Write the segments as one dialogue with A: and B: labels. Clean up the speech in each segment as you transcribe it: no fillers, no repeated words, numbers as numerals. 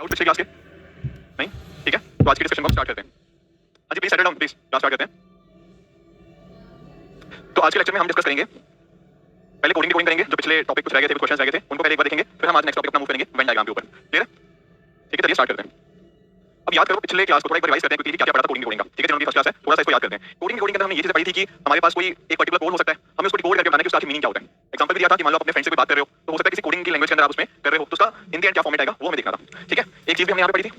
A: Doubt पिछले class के नहीं? ठीक है, तो आज की डिस्कशन को हम स्टार्ट करते हैं। हाँ जी, please settle down, please class start करते हैं। तो आज के लेक्चर में हम डिस्कस करेंगे, पहले कोडिंग करेंगे, जो पिछले टॉपिक कुछ रह गए थे, कुछ क्वेश्चंस रह गए थे, उनको पहले एक बार देखेंगे, फिर हम आज नेक्स्ट टॉपिक अपना मूव करेंगे वेन डायग्राम के ऊपर। क्लियर है? ठीक है, चलिए स्टार्ट करते हैं। अब याद करो पिछले क्लास को थोड़ा एक बार रिवाइज करते हैं, क्योंकि क्या क्या पढ़ा था कोडिंग का। ठीक है, जिन्होंने फर्स्ट क्लास है थोड़ा सा इसको याद करते हैं। कोडिंग के अंदर हमने ये चीज पढ़ी थी कि हमारे पास कोई एक पर्टिकुलर कोड हो सकता है, हमें उसको डिकोड करके बताना है कि उसका मीनिंग क्या होता है। एग्जांपल भी दिया था कि मान लो आप अपने फ्रेंड से कोई बात कर रहे हो, तो हो सकता है किसी कोडिंग की लैंग्वेज के अंदर आप उसमें कर रहे हो, तो उसका इन द एंड क्या फॉर्मेट आएगा वो हमें देखना था। ठीक है, एक चीज भी हमने यहाँ पे पढ़ी थी,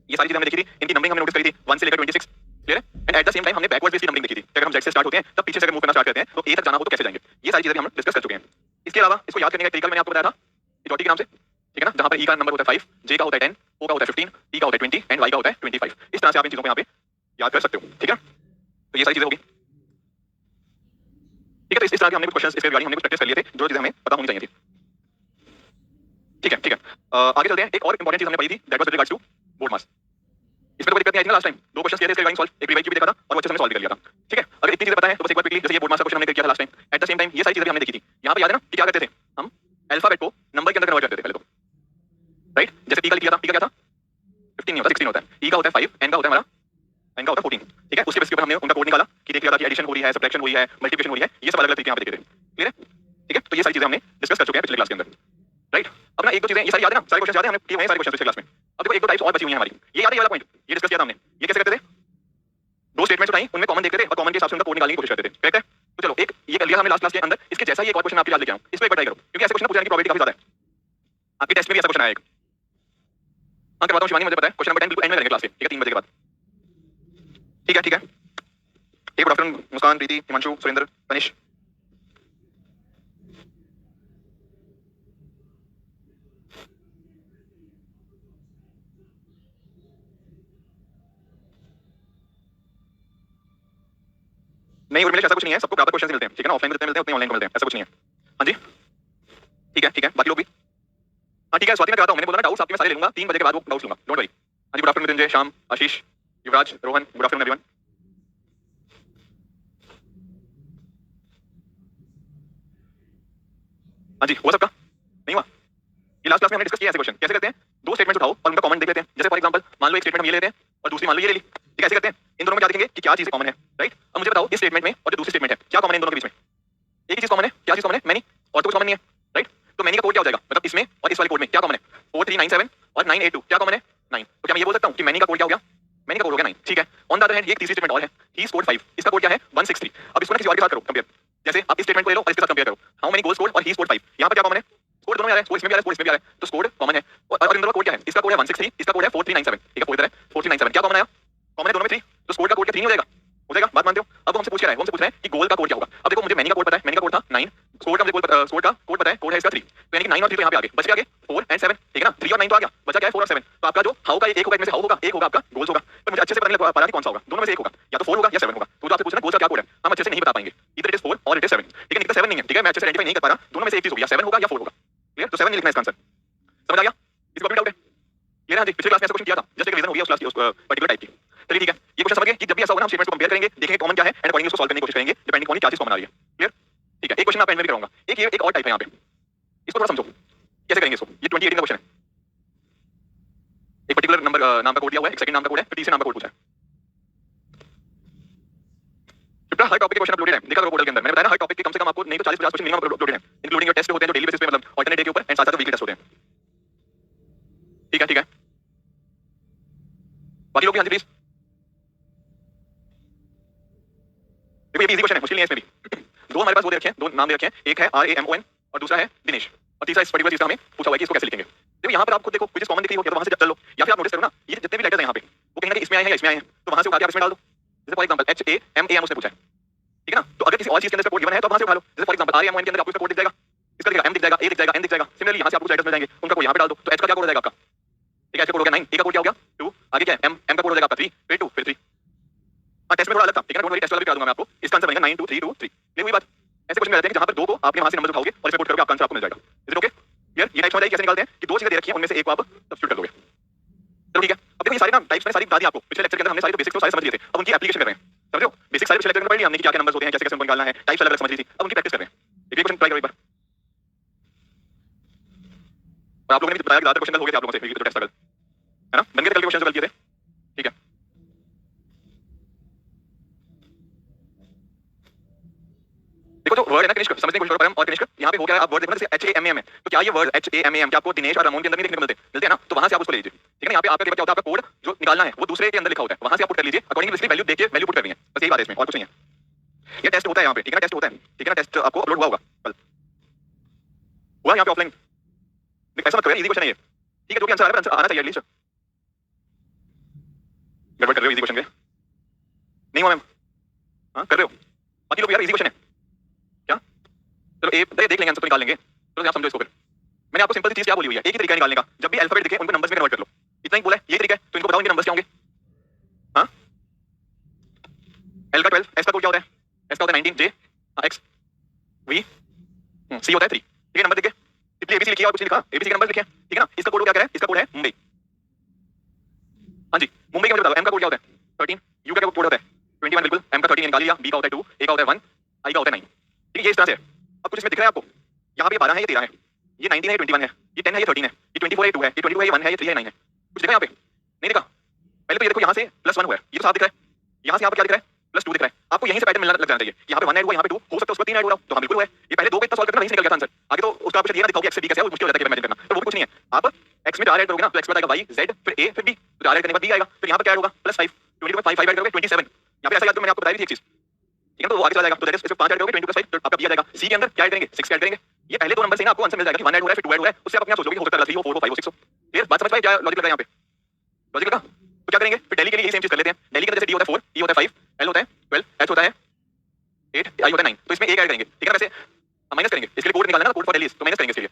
A: ये सारी चीजें हमने देखी थी, इनकी नंबरिंग हमने नोटिस करी थी 1 से लेकर 26। क्लियर है? And at the same time हमने बैकवर्ड बेस्ड नंबरिंग देखी थी, अगर हम z से स्टार्ट होते हैं तब पीछे से अगर मूव करना स्टार्ट करते हैं तो a तक जाना हो तो कैसे जाएंगे। ये सारी चीजें भी हम डिस्कस कर चुके हैं। इसके अलावा इसको याद करने का एक तरीका मैंने आपको बताया था इजोटी के नाम से। ठीक है ना, जहां पर e का नंबर होता है 5, j का होता है 10, o का होता है 15, t का होता है 20 एंड y का होता है 25। इस तरह से आप इन चीजों को यहाँ पे याद कर सकते हो। ठीक है, तो ये सारी चीजें होगी। ठीक है, तो इस तरह के हमने कुछ क्वेश्चंस इसके रिगार्डिंग हमने कुछ प्रैक्टिस कर लिए थे, जो चीजें हमें पता होनी चाहिए थी। ठीक है, ठीक है, आगे चलते हैं। एक और इंपॉर्टेंट चीज हमने पढ़ी थी, that was with regards to board mass. इसमें कोई दिक्कत नहीं आई थी ना लास्ट टाइम, दो क्वेश्चंस किए थे इसके रिगार्डिंग सॉल्व, एक रिवाइज भी देखा था और वो अच्छे से हमने सॉल्व कर लिया था। ठीक है, अगर इतनी चीजें पता है तो बस एक बार क्विकली, जैसे ये बोर्ड मास का क्वेश्चन हमने किया था last time, at the same time ये सारी चीजें भी हमने देखी थी। यहाँ पे याद है ना कि क्या करते थे हम, अल्फाबेट को नंबर के अंदर कन्वर्ट करते थे पहले तो, राइट? जैसे p का लिख लिया था, p का क्या था 15 नहीं होता 16 होता है, e का होता है 5, n का होता है हमारा, n का होता है 14। ठीक है, उसके बेस के ऊपर हमने उनका कोड निकाला कि देख लिया था कि एडिशन हो रही है, सब्ट्रैक्शन हो रही है, मल्टीप्लिकेशन हो रही है, ये सब अलग अलग तरीके यहाँ पे देखे थे। क्लियर है? ठीक है, तो ये सारी चीजें हमने डिस्कस कर चुके हैं पिछले क्लास के अंदर, राइट? अब ना एक दो चीजें ये सारी याद है ना, सारे क्वेश्चन याद है, हमने किए हुए हैं सारे क्वेश्चन पिछले क्लास में। अब देखो एक दो टाइप्स और बची हुई हैं हमारी, ये याद है, ये वाला पॉइंट ये डिस्कस किया था हमने। ये कैसे करते थे, दो स्टेटमेंट्स उठाई, उनमें कॉमन देखते थे और कॉमन के हिसाब से उनका कोड निकालने की कोशिश करते थे। करेक्ट है? तो चलो एक ये कर लिया हमने लास्ट क्लास के अंदर, इसके जैसा ही एक और क्वेश्चन आपके याद लेके आऊं, इस पे एक बार ट्राई करो, क्योंकि ऐसे क्वेश्चन पूछने की प्रोबेबिलिटी काफी ज्यादा है। आपके टेस्ट में भी ऐसा क्वेश्चन आएगा। हाँ करवाता हूँ शिवानी, मुझे पता है क्वेश्चन नंबर 10 बिल्कुल एंड में करेंगे क्लास के। ठीक है, 3 बजे के बाद। ठीक है, ठीक है, गुड आफ्टरनून मुस्कान, प्रीति, हिमांशु, सुरेंद्र, तनिष। नहीं उर्मिला, ऐसा कुछ नहीं है, सबको बराबर क्वेश्चन मिलते हैं। ठीक है ना, ऑफलाइन में जितने मिलते हैं उतने ऑनलाइन को मिलते हैं, ऐसा कुछ नहीं है। हाँ जी, ठीक है, ठीक है, बाकी लोग भी। हाँ ठीक है, स्वाति मैं कराता हूँ, मैंने बोला ना डाउट्स आपके मैं सारे ले लूंगा, 3 बजे के बाद वो डाउट्स लूंगा, डोंट वरी। हाँ जी, गुड आफ्टरनून मृत्युंजय, श्याम, आशीष, युवराज, रोहन, गुड आफ्टरनून एवरीवन। हाँ जी, हुआ सबका? नहीं हुआ? ये लास्ट क्लास में हमने डिस्कस किया ऐसे क्वेश्चन कैसे करते हैं, दो स्टेटमेंट्स उठाओ और उनका कॉमन देख लेते हैं। जैसे फॉर एग्जांपल मान लो एक स्टेटमेंट हम ये लेते हैं और दूसरी मान लो ये ले ली। ठीक है, ऐसे करते हैं, इन दोनों में क्या देखेंगे कि क्या चीजें कॉमन है, राइट? अब मुझे बताओ इस स्टेटमेंट में और जो दूसरी स्टेटमेंट है क्या कॉमन है इन दोनों के बीच में? एक ही चीज कॉमन है, क्या चीज कॉमन है? मैनी, और तो कुछ कॉमन नहीं है, राइट? तो मैनी का कोड क्या हो जाएगा, मतलब इसमें और इस वाले कोड में क्या कॉमन है? 4397 और 982 क्या कॉमन है? 9। तो क्या मैं ये बोल सकता हूँ कि मैनी का कोड क्या हो गया? मैनी का कोड हो गया 9। ठीक है, ऑन द अदर हैंड एक तीसरी स्टेटमेंट और है, ही स्कोर्ड 5, इसका कोड क्या है? 163। अब इसको ना किसी और के साथ करो कंपेयर, जैसे आप इस स्टेटमेंट को ले लो और इसके साथ कंपेयर करो, हाउ मेनी गोल्स स्कोर्ड और ही स्कोर्ड 5, यहां पर क्या कॉमन है? स्कोर दोनों में आ रहा है, स्कोर इसमें भी आ रहा है, स्कोर इसमें भी आ रहा है, तो स्कोर कॉमन है। और इन दोनों का कोड क्या है? इसका कोड है 163, इसका कोड है 4397। ठीक है, कोड इधर है 4397, क्या कॉमन आया? कॉमन है दोनों में 3, तो स्कोर का कोड क्या 3 नहीं हो जाएगा? हो जाएगा, बात मानते हो? अब वो हमसे पूछ रहा है, वो हमसे पूछ रहे हैं कि गोल का कोड क्या होगा। अब देखो मुझे मैनी का कोड पता है, मैनी का कोड था 9, स्कोर का मुझे स्कोर का कोड पता है, कोड है इसका 3, तो यानी कि 9 और 3 तो यहाँ पे आ गए, बच गया आगे 4 एंड 7। ठीक है ना, 3 और 9 तो आ गया, बचा क्या है 4 और 7। तो आपका जो हाउ का एक होगा, इनमें से हाउ होगा, एक होगा आपका गोल्स होगा। तो मुझे अच्छे से पता नहीं लग पा रहा कि कौन सा होगा, दोनों में से एक होगा, या तो 4 होगा या 7 होगा। तो जो आपसे पूछना गोल्स का क्या कोड है, हम अच्छे से नहीं बता पाएंगे, इधर इट इज 4 और इट इज 7। ठीक है, नहीं तो 7 नहीं है। ठीक है, मैं अच्छे से आइडेंटिफाई नहीं कर पा रहा, दोनों में से एक चीज होगी, या 7 होगा या 4 होगा। क्लियर? तो 7 नहीं लिखना इसका आंसर, समझ आ गया? इसको अपनी डाउट है ये ना जी, पिछले क्लास में ऐसा क्वेश्चन किया था, जस्ट एक रीजन हो गया उस क्लास की, उस पर्टिकुलर टाइप की। चलिए ठीक है, ये क्वेश्चन समझ गए कि जब भी ऐसा होगा ना हम स्टेटमेंट्स को कंपेयर करेंगे, देखेंगे कॉमन क्या है एंड अकॉर्डिंगली उसको सॉल्व करने की कोशिश करेंगे, डिपेंडिंग ऑन क्या चीज कॉमन आ रही है। क्लियर? ठीक है, एक क्वेश्चन मैं एंड में भी करूंगा, एक ये एक और टाइप है यहाँ पे, इसको थोड़ा समझो कैसे करेंगे इसको। ये 2018 का क्वेश्चन है, एक पर्टिकुलर नंबर नाम का कोड दिया हुआ है, एक सेकंड नाम का कोड है, फिर तीसरे नाम का कोड पूछा है। चित्रा हर टॉपिक के क्वेश्चन अपलोडेड है, देखा करो पोर्टल के अंदर, मैंने बताया ना हर टॉपिक के कम से कम आपको नहीं तो 40-50 क्वेश्चन मिनिमम अपलोडेड है, इंक्लूडिंग योर टेस्ट होते हैं जो डेली बेसिस पे मतलब अल्टरनेट डे के ऊपर एंड साथ साथ वीकली टेस्ट होते हैं। ठीक है, ठीक है, बाकी लोग भी हाँ जी प्लीज। देखो ये भी इजी क्वेश्चन है, मुश्किल नहीं है इसमें भी। दो हमारे पास वो दे रखे हैं, दो नाम दे रखे हैं, एक है RAMON और दूसरा है दिनेश, और तीसरा इस पर्टिकुलर चीज का हमें पूछा हुआ है कि इसको कैसे लिखेंगे। देखो यहाँ पर आप खुद देखो कुछ कॉमन दिख रही हो, या तो वहां से चल लो, या फिर आप नोटिस करो ना ये जितने भी लेटर्स हैं यहाँ पे वो कहीं ना कहीं इसमें आए हैं या इसमें आए हैं, तो वहां से उठा के आप इसमें डाल दो। जैसे फॉर एग्जांपल HAMAM उसने पूछा है, ठीक है ना, तो अगर किसी और चीज के अंदर कोड गिवन है तो वहां से उठा लो। जैसे फॉर एग्जांपल RAMON के अंदर आपको इसका कोड दिख जाएगा, इसका दिखेगा M दिख जाएगा, A दिख जाएगा, N दिख जाएगा। सिमिलरली यहाँ से आपको लेटर्स मिल जाएंगे, उनका कोड यहाँ पे डाल दो, तो H का क्या कोड हो जाएगा आपका? ठीक है, H का कोड हो गया 9, A का कोड क्या हो गया 2, आगे क्या है M का कोड हो जाएगा आपका 3, फिर 2, फिर 3। हाँ टेस्ट में थोड़ा अलग था, ठीक है ना, डोंट वरी, टेस्ट वाला भी करा दूंगा मैं आपको। इसका आंसर बनेगा 9 2 3 2 3। ये हुई बात। ऐसे क्वेश्चन रहते हैं कि जहां पर दो को आपने वहां से नंबर उठाओगे और इसमें पुट करोगे, आपका आंसर आपको मिल जाएगा। Is it okay? क्लियर? ये टाइप समझ आई कैसे निकालते हैं कि दो चीजें दे रखी हैं, उनमें से एक को आप सब्स्टिट्यूट कर दोगे। चलो ठीक है, अब देखो ये सारी ना टाइप्स मैंने सारी बता दी आपको, पिछले लेक्चर के अंदर हमने सारी तो बेसिक्स तो सारे समझ लिए थे, अब उनकी एप्लीकेशन कर रहे हैं। समझ रहे हो? बेसिक सारे पिछले लेक्चर में पढ़ लिया हमने कि क्या-क्या नंबर्स होते हैं, कैसे-कैसे उनको निकालना है, टाइप्स अलग-अलग समझ ली थी, अब उनकी प्रैक्टिस कर रहे हैं। एक क्वेश्चन ट्राई करो एक बार। और आप लोगों ने भी बताया कि ज्यादा क्वेश्चन हो गए थे आप लोगों से, तो टेस्ट है ना, बन गए थे कल के क्वेश्चन जो कल किए थे, ठीक है। देखो जो वर्ड है ना कनिष्क, समझने की कोशिश करो परम और कनिष्क, यहाँ पे हो गया, आप वर्ड देखो ना, जैसे HAMAM है, तो क्या ये वर्ड HAMAM क्या आपको दिनेश और रामोन के अंदर नहीं देखने को मिलते हैं ना, तो वहां से आप उसको ले लीजिए, ठीक है ना। यहाँ पे आपका क्या होता है, आपका कोड जो निकालना है वो दूसरे के अंदर लिखा होता है, वहां से आप पुट कर लीजिए, अकॉर्डिंग टू वैल्यू देके वैल्यू पुट करनी है, बस यही बात है इसमें, और कुछ नहीं है। ये टेस्ट होता है यहाँ पे, ठीक है ना, टेस्ट होता है, ठीक है ना, टेस्ट आपको अपलोड हुआ होगा कल, हुआ यहाँ पे ऑफलाइन, ऐसा मत करो, इजी क्वेश्चन है ये, ठीक है, जो भी आंसर आ रहा है आंसर आना चाहिए एटलीस्ट। गड़बड़ कर रहे हो इजी क्वेश्चन के, नहीं हुआ मैम, हाँ कर रहे हो, बाकी लोग यार इजी क्वेश्चन है क्या, चलो ए देख लेंगे आंसर तो निकाल लेंगे, चलो आप समझो इसको फिर। मैंने आपको सिंपल सी चीज क्या बोली हुई है, एक ही तरीका है निकालने का, जब भी अल्फाबेट दिखे उनको नंबर्स में कन्वर्ट कर लो, इतना ही बोला है, ये तरीका है, तो इनको बताओ इनके नंबर्स क्या होंगे। हाँ एल का 12, एस का कोड क्या होता है, एस का होता है 19, जे एक्स वी, सी होता है 3, ठीक है, नंबर देखे इसलिए एबीसी लिखिए और कुछ लिखा, एबीसी के नंबर लिखे, ठीक है ना। इसका कोड क्या है, इसका कोड है मुंबई, हाँ जी मुंबई का मुझे बताओ, एम का कोड क्या होता है 13, यू का कोड होता है 21, बिल्कुल, एम का 13 निकाल लिया, बी का होता है 2, ए का होता है 1, आई का होता है 9, ठीक है, ये इस तरह से है। अब कुछ इसमें दिख रहा है आपको, यहाँ पे 12 है, ये 13 है, ये 19 है, 21 है, ये 10 है, ये 13 है, ये 24 है, 2 है, ये 22 है, ये 1 है, ये 3 है, 9 है, कुछ दिखा यहाँ पे, नहीं दिखा। पहले तो ये देखो यहाँ से +1 हुआ है, ये तो साफ दिख रहा है, यहाँ से यहाँ पर क्या दिख रहा है +2 दिख रहा है, आपको यहीं से पैटर्न मिलना लग जाना चाहिए, यहाँ पे 1 ऐड हुआ, यहाँ पे 2 हो सकता है, उसका 3 ऐड हो रहा तो हाँ बिल्कुल है, ये पहले 2 पे इतना सॉल्व करना वहीं से निकल गया था आंसर, आगे तो उसका आप ये ना दिखाओगे x से b कैसे है, वो मुश्किल हो जाता है इमेजिन करना, तो वो कुछ नहीं है, आप x में 4 ऐड करोगे ना तो x पर आएगा y z फिर a फिर b, तो 4 ऐड करने के बाद b आएगा, फिर यहाँ पर क्या ऐड होगा +5, 20 में 5 ऐड करोगे 27, यहाँ पे ऐसा याद करो मैंने आपको बताई थी एक चीज, ठीक है, तो वो आगे चला जाएगा, तो दैट इज इसमें 5 ऐड करोगे 20 + 5, तो आपका b आ जाएगा, c के अंदर क्या ऐड करेंगे 6 ऐड करेंगे, ये पहले दो नंबर से ना आपको आंसर मिल जाएगा कि 1 ऐड हो रहा है फिर 2 ऐड हो रहा है, उससे आप अपने आप सोचोगे हो सकता है 3 हो 4 हो 5 हो 6 हो, क्लियर बात समझ पाए, क्या लॉजिक लगा यहाँ पे, लॉजिक लगा। तो क्या करेंगे फिर दिल्ली के लिए सेम चीज कर लेते हैं, दिल्ली के अंदर जैसे d होता है 4, e होता है 5, l होता है 12, h होता है 8, i होता है 9, तो इसमें एक ऐड करेंगे, ठीक है ना, वैसे माइनस करेंगे, इसके लिए कोड निकालना है ना, कोड फॉर दिल्ली, तो माइनस करेंगे इसके लिए,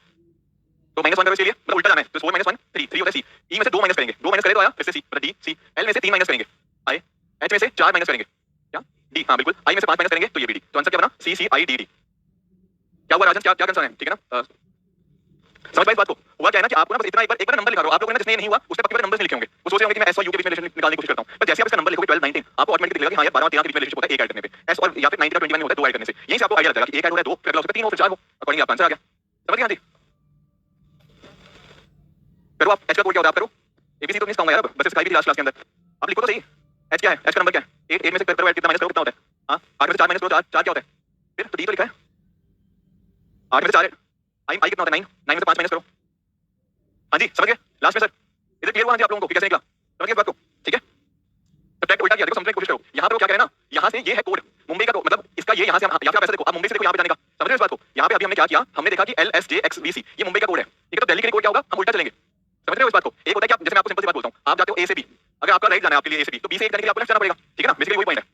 A: तो -1 करो इसके लिए, मतलब उल्टा जाना है, तो 4 - 1 3, 3 होता है c, e में से 2 माइनस करेंगे, 2 माइनस करे तो आया फिर से c, मतलब d c, l में से 3 माइनस करेंगे i, h में से 4 माइनस करेंगे क्या d, हाँ बिल्कुल, i में से 5 माइनस करेंगे तो ये भी d, तो आंसर क्या बना c c i d d, क्या हुआ राजन, क्या क्या कंसर्न है, ठीक है ना, समझ पाए इस बात को। हुआ क्या है ना कि आपको ना बस इतना एक बार नंबर लिखा दो, आप लोगों ने जिसने नहीं हुआ उसने पक्के नंबर्स नहीं लिखे होंगे, वो सोच रहे होंगे कि मैं s और u के बीच में रिलेशन निकालने की कोशिश करता हूं, पर जैसे आप इसका नंबर लिखोगे 12 19 आपको ऑटोमेटिकली दिखेगा कि हां यार 12 और 13 के बीच में रिलेशन होता है एक ऐड करने पे, s और या फिर 19 और 21 में होता है 2 ऐड करने से, यहीं से आपको आइडिया लग जाएगा कि एक ऐड हो रहा है 2 फिर अगला हो सकता है 3 हो फिर 4 हो, अकॉर्डिंगली आपका आंसर आ गया, समझ गए। हां जी करो आप, h का कोड क्या होता है आप करो, abc तो नहीं समझाऊंगा यार, बस इसका भी लास्ट क्लास के अंदर आप लिखो तो सही, h क्या है, h का नंबर क्या है 8, 8 में से करो ऐड कितना माइनस करो कितना होता है, हां 8 में से 4 माइनस करो 4 4 क्या होता है, फिर तो d तो लिखा है 8 में से 4 i कितना होता है 9, 9 में से 5 माइनस करो, हाँ जी समझ गए लास्ट में सर, इधर क्लियर हुआ हाँ जी आप लोगों को कि कैसे निकला, समझ गए इस बात को, ठीक है। सब्ट्रैक्ट उल्टा किया, देखो समझने की कोशिश करो, यहाँ पे वो क्या कह रहे हैं ना, यहाँ से ये है कोड मुंबई का, मतलब इसका ये यहाँ से यहाँ पे आप ऐसा देखो, आप मुंबई से देखो यहाँ पे जाने का, समझ रहे हो इस बात को, यहाँ पे अभी हमने क्या किया, हमने देखा कि LSJXBC ये मुंबई का कोड है, ठीक है, तो दिल्ली के लिए कोड क्या होगा, हम उल्टा चलेंगे, समझ रहे हो इस बात को। एक होता है कि आप जैसे मैं आपको सिंपल सी बात बोलता हूँ, आप जाते हो A से B, अगर आपका राइट जाना है आपके लिए A से B, तो B से 1 जाने के लिए आपको लेफ्ट जाना पड़ेगा, ठीक है ना, बेसिकली वही पॉइंट है,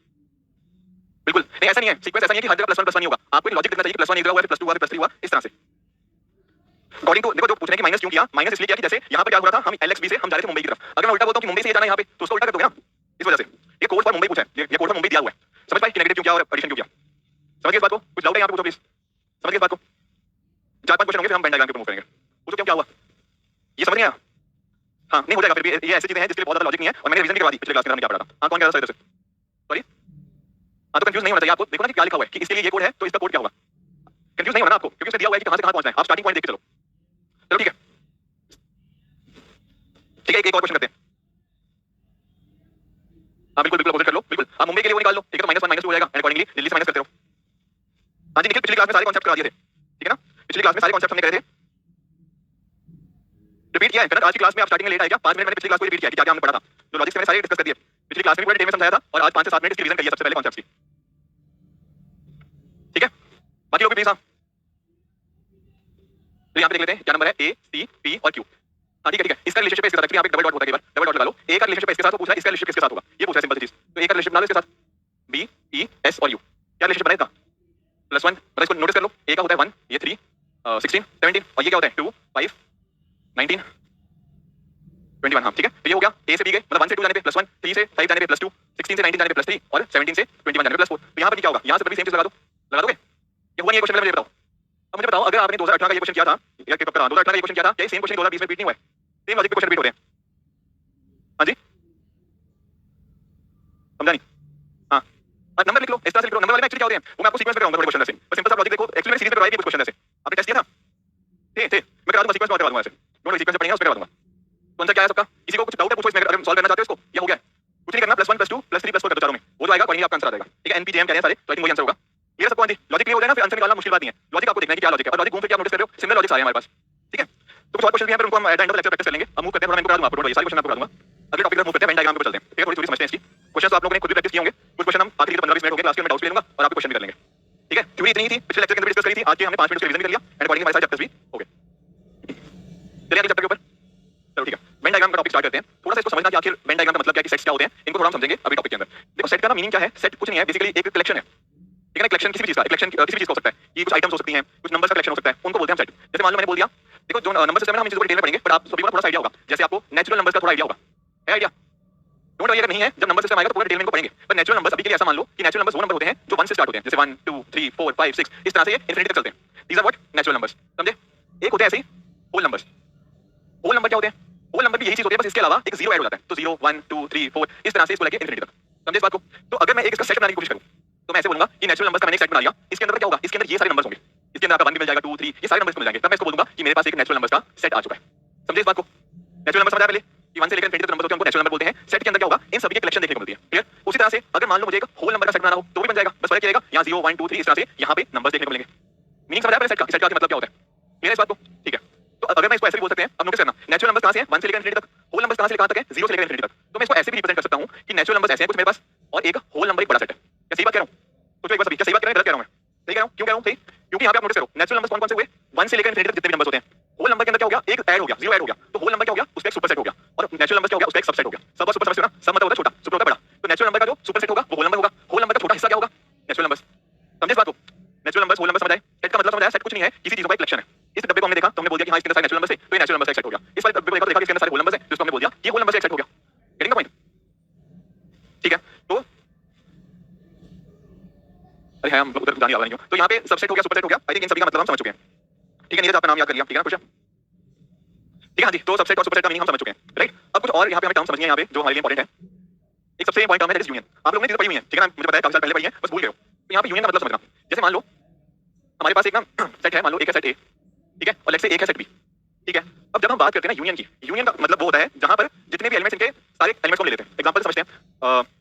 A: बिल्कुल नहीं ऐसा नहीं है, सीक्वेंस ऐसा नहीं है कि हर जगह +1 +1 नहीं होगा, आपको एक लॉजिक देखना चाहिए कि +1 एक जगह हुआ, फिर +2 हुआ, फिर +3 हुआ, इस तरह से अकॉर्डिंग टू। देखो जो पूछने की माइनस क्यों किया, माइनस इसलिए किया कि जैसे यहाँ पर क्या हो रहा था, हम LXB से हम जा रहे थे मुंबई की तरफ, अगर मैं उल्टा बोलता हूँ कि मुंबई से ये जाना है यहाँ पे, तो उसका उल्टा कर दोगे ना, इस वजह से ये कोड फॉर मुंबई पूछा है, ये कोड फॉर मुंबई दिया हुआ है, समझ पाए कि नेगेटिव क्यों किया और एडिशन क्यों किया, समझ गए इस बात को, कुछ डाउट है यहाँ पे पूछो प्लीज, समझ गए इस बात को, 4-5 क्वेश्चन होंगे फिर हम पेन डायग्राम के ऊपर मूव करेंगे, पूछो क्या हुआ, ये समझ गए हाँ, नहीं हो जाएगा, फिर भी ये ऐसी चीजें हैं जिसके लिए बहुत ज्यादा लॉजिक नहीं है, और मैंने रीजन भी करवा दी पिछले क्लास के अंदर, क्या पढ़ा था, हाँ कौन कह रहा था इधर से, सॉरी, हाँ तो कंफ्यूज नहीं होना चाहिए आपको, देखो ना कि क्या लिखा हुआ है कि इसके लिए ये कोड है तो इसका कोड क्या होगा, कंफ्यूज नहीं होना आपको, क्योंकि इसमें दिया हुआ है कि कहां से कहां पहुंचना है, आप स्टार्टिंग पॉइंट देख के चलो, चलो ठीक है, ठीक है, एक और क्वेश्चन करते हैं, हाँ बिल्कुल बिल्कुल अपोजिट कर लो, बिल्कुल आप मुंबई के लिए वो निकाल लो, ठीक है, तो -1 -2 हो जाएगा, एंड अकॉर्डिंगली दिल्ली से माइनस करते रहो, हाँ जी निखिल पिछली क्लास में सारे कॉन्सेप्ट करा दिए थे, ठीक है ना, पिछली क्लास में सारे कॉन्सेप्ट हमने करे थे, रिपीट किया है करंट, आज की क्लास में आप स्टार्टिंग में लेट आए क्या, 5 मिनट मैंने पिछली क्लास को रिपीट किया कि क्या क्या हमने पढ़ा था, जो लॉजिक्स मैंने सारे डिस्कस कर दिए, पिछली क्लास में पूरे डिटेल में समझाया था, और आज 5 से 7 मिनट इसकी रिवीजन करिए सबसे पहले कॉन्सेप्ट्स की, ठीक है, बाकी लोग भी प्लीज, हाँ तो यहाँ पे देख लेते हैं क्या नंबर है A C P और Q, हाँ ठीक है, इसका रिलेशनशिप इसके साथ, यहाँ पे डबल डॉट होता है, डबल डॉट लगा लो, A का रिलेशनशिप इसके साथ पूछ रहा है, इसका रिलेशनशिप किसके साथ होगा, ये पूछ रहा है सिंपल सी चीज, तो A का रिलेशनशिप बना लो इसके साथ, B E S और U, क्या रिलेशनशिप बना इसका +1, मतलब इसको नोटिस कर लो, A का होता है 1, ये 3 16 17, और ये क्या होता है 2 5 19 21, हाँ ठीक है, तो ये हो गया A से B गए, मतलब 1 से 2 जाने पे +1, 3 से 5 जाने पे +2, 16 से 19 जाने पे +3, और 17 से 21 जाने पे +4, तो यहाँ पर क्या होगा, यहाँ से भी सेम चीज लगा दो, लगा दोगे, ये हुआ नहीं क्वेश्चन, मुझे बताओ, अब मुझे बताओ अगर आपने 2018 का ये क्वेश्चन किया था, या कब का 2018 का ये क्वेश्चन किया था, क्या सेम क्वेश्चन 2020 में रिपीट नहीं हुआ है, सेम लॉजिक पे क्वेश्चन रिपीट हो रहे हैं, हाँ जी समझा नहीं, हाँ नंबर लिख लो, इस तरह से लिख लो, नंबर वाले में एक्चुअली क्या होते हैं वो मैं आपको सीक्वेंस में कराऊंगा थोड़े क्वेश्चन ऐसे, बस सिंपल सा लॉजिक देखो, एक्चुअली मैंने सीरीज में करवाई थी कुछ क्वेश्चन ऐसे, आपने टेस्ट किया था, थे मैं करा दूंगा सीक्वेंस में और करवा दूंगा ऐसे, दोनों सीक्वेंस में पढ़ेंगे उसमें करवा दूंगा, कौन सा क्या है सबका? किसी को कुछ डाउट है पूछो इसमें, अगर सॉल्व करना चाहते हो इसको, या हो गया? कुछ नहीं करना, +1 +2 +3 +4 कर दो चारों में, वो जो आएगा अकॉर्डिंगली आपका आंसर आ जाएगा। ठीक है, एनपीजेएम कह रहे हैं सारे, तो आई थिंक वही आंसर होगा। ये सबको आंटी लॉजिक क्लियर हो जाए ना, फिर आंसर निकालना मुश्किल बात नहीं है। लॉजिक आपको देखना है कि क्या लॉजिक है, और लॉजिक घूम फिर के आप नोटिस कर रहे हो, सिमिलर लॉजिक्स आ रहे हैं हमारे पास। ठीक है, तो कुछ और क्वेश्चन भी हैं, पर उनको हम at the end of the lecture practice कर लेंगे। अब मूव करते हैं, थोड़ा मैं इनको करा दूंगा, आपको सारे क्वेश्चन आपको करा दूंगा। अगले टॉपिक पर मूव करते हैं, वेन डायग्राम के ऊपर चलते हैं। ठीक है, थोड़ी समझते हैं इसकी। क्वेश्चन तो आप लोगों ने खुद भी प्रैक्टिस किए होंगे, कुछ क्वेश्चन हम आखिरी के 15-20 मिनट हो गए, लास्ट में मैं डाउट्स ले लूंगा और आपको क्वेश्चन भी कर लेंगे। ठीक है, थ्योरी इतनी ही थी, पिछले लेक्चर के अंदर डिस्कस करी थी, आज के हमने 5 मिनट का रिवीजन भी कर लिया एंड अकॉर्डिंगली हमारे सारे चैप्टर्स भी हो गए। चलिए आगे चैप्टर के ऊपर। चलो ठीक है, वेन डायग्राम का टॉपिक स्टार्ट करते हैं। थोड़ा सा इसको समझना कि आखिर वेन डायग्राम का मतलब क्या है, कि सेट्स क्या होते हैं, इनको थोड़ा हम समझेंगे अभी टॉपिक के अंदर। देखो, सेट का ना मीनिंग क्या है? सेट कुछ नहीं है, बेसिकली एक कलेक्शन है। ठीक है ना, कलेक्शन किसी भी चीज का, कलेक्शन किसी भी चीज का हो सकता है। ये कुछ आइटम्स हो सकती हैं, कुछ नंबर्स का कलेक्शन हो सकता है, उनको बोलते हैं हम सेट। जैसे मान लो मैंने बोल दिया, देखो जो नंबर सिस्टम है हम इन चीजों को डिटेल में पढ़ेंगे, पर आप सभी को थोड़ा सा आइडिया होगा। जैसे आपको नेचुरल नंबर्स का थोड़ा आइडिया होगा, है आइडिया? डोंट वरी अगर नहीं है, जब नंबर सिस्टम आएगा तो पूरा डिटेल में इनको पढ़ेंगे। पर नेचुरल नंबर्स अभी के लिए ऐसा मान लो कि नेचुरल नंबर्स वो नंबर होते हैं जो 1 से स्टार्ट होते हैं, जैसे 1 2 3 4 5 6, इस तरह से ये इंफिनिटी तक चलते हैं। These are what natural numbers, समझे? एक होते हैं ऐसे ही होल नंबर्स। होल नंबर क्या होते हैं? होल नंबर भी यही चीज होती है, बस इसके अलावा एक जीरो ऐड हो जाता है, तो 0 1 2 3 4 इस तरह से इसको लेके इंफिनिटी तक, समझे इस बात को? तो अगर मैं एक इसका सेट बनाने की कोशिश करूं, तो मैं ऐसे बोलूंगा कि नेचुरल नंबर्स का मैंने एक सेट बना लिया, इसके अंदर क्या होगा? इसके अंदर ये सारे नंबर्स होंगे, इसके अंदर आपका 1 भी मिल जाएगा, 2 3 ये सारे नंबर्स मिल जाएंगे, तब मैं इसको बोलूंगा कि मेरे पास एक नेचुरल नंबर्स का सेट आ चुका है। समझे इस बात को? नेचुरल नंबर समझा पहले कि 1 से लेकर इंफिनिटी तक नंबर्स होते हैं, उनको नेचुरल नंबर बोलते हैं। सेट के अंदर क्या होगा? इन सभी की कलेक्शन देखने को मिलती है। क्लियर? उसी तरह से अगर मान लो मुझे एक होल नंबर का सेट बनाना हो तो भी बन जाएगा, बस फर्क ये रहेगा, यहाँ 0 1 2 3 इस तरह से यहाँ पे नंबर्स देखने को मिलेंगे। मीनिंग समझा पहले सेट का? सेट का मतलब क्या होता है? क्लियर है इस बात को? ठीक है, तो अगर मैं इसको ऐसे भी बोल सकते हैं, अब नोटिस करना, नेचुरल नंबर्स कहां से हैं? 1 से लेकर इंफिनिटी तक। होल नंबर्स कहां से कहां तक है? 0 से लेकर इंफिनिटी तक। तो मैं इसको ऐसे भी रिप्रेजेंट कर सकता हूं कि नेचुरल नंबर्स ऐसे हैं कुछ मेरे पास, और एक होल नंबर एक बड़ा सेट है। क्या सही बात कह रहा हूं? सोचो एक बार सभी, क्या सही बात कह रहा हूं, गलत कह रहा हूं मैं? सही कह रहा हूं? क्यों कह रहा हूं सही? क्योंकि यहां पे आप नोटिस करो, नेचुरल नंबर्स कौन-कौन से हुए? 1 से लेकर इंफिनिटी तक जितने भी नंबर्स होते हैं। होल नंबर के अंदर क्या हो गया? एक ऐड हो गया, 0 ऐड हो गया, तो होल नंबर क्या हो गया? उसका एक सुपरसेट हो गया, और नेचुरल नंबर क्या हो गया? उसका एक सबसेट हो गया। सब और सुपर समझते हो ना? सब मतलब होता है छोटा, सुपर होता है बड़ा। तो नेचुरल नंबर का जो सुपरसेट होगा वो होल नंबर होगा, होल नंबर का छोटा हिस्सा क्या होगा? Natural numbers. समझे इस बात को? नेचुरल नंबर्स, होल नंबर समझ आए? सेट का मतलब समझ आया? सेट कुछ नहीं है, किसी चीज का एक कलेक्शन है। इस डब्बे को हमने देखा तो हमने बोल दिया कि हां इसके अंदर सारे नेचुरल नंबर्स है, तो ये नेचुरल नंबर्स का एक सेट हो गया। इस वाले डब्बे को देखा तो इसके अंदर सारे होल नंबर्स है, जिसको हमने बोल दिया ये होल नंबर्स का एक सेट हो गया। Getting the point? ठीक है, तो अरे हम लोग उधर जाने वाले नहीं हो, तो यहाँ पे सबसेट हो गया, सुपरसेट हो गया। आई थिंक इन सभी का मतलब हम समझ चुके हैं। ठीक है, नीरज आपका नाम याद कर लिया, ठीक है ना? खुश है? ठीक है, हाँ जी, तो सबसेट और सुपरसेट का मीनिंग हम समझ चुके हैं, राइट? अब कुछ और यहाँ पे हमें टर्म समझनी है, यहाँ पे जो हमारे लिए इंपॉर्टेंट है। एक सबसे इंपॉर्टेंट टर्म है यूनियन। आप लोगों ने चीजें पढ़ी हुई हैं, ठीक है ना? मुझे पता है काफी साल पहले पढ़ी है, बस भूल गए हो। तो यहाँ पे यूनियन का मतलब समझना, जैसे मान लो हमारे पास एक ना सेट है, मान लो एक है सेट ए, ठीक है, और लेट्स से एक है सेट बी, ठीक है? अब जब हम बात करते हैं ना यूनियन की, यूनियन का मतलब वो होता है जहां पर जितने भी एलिमेंट्स इनके सारे एलिमेंट्स को हम ले लेते हैं। एग्जांपल समझते हैं,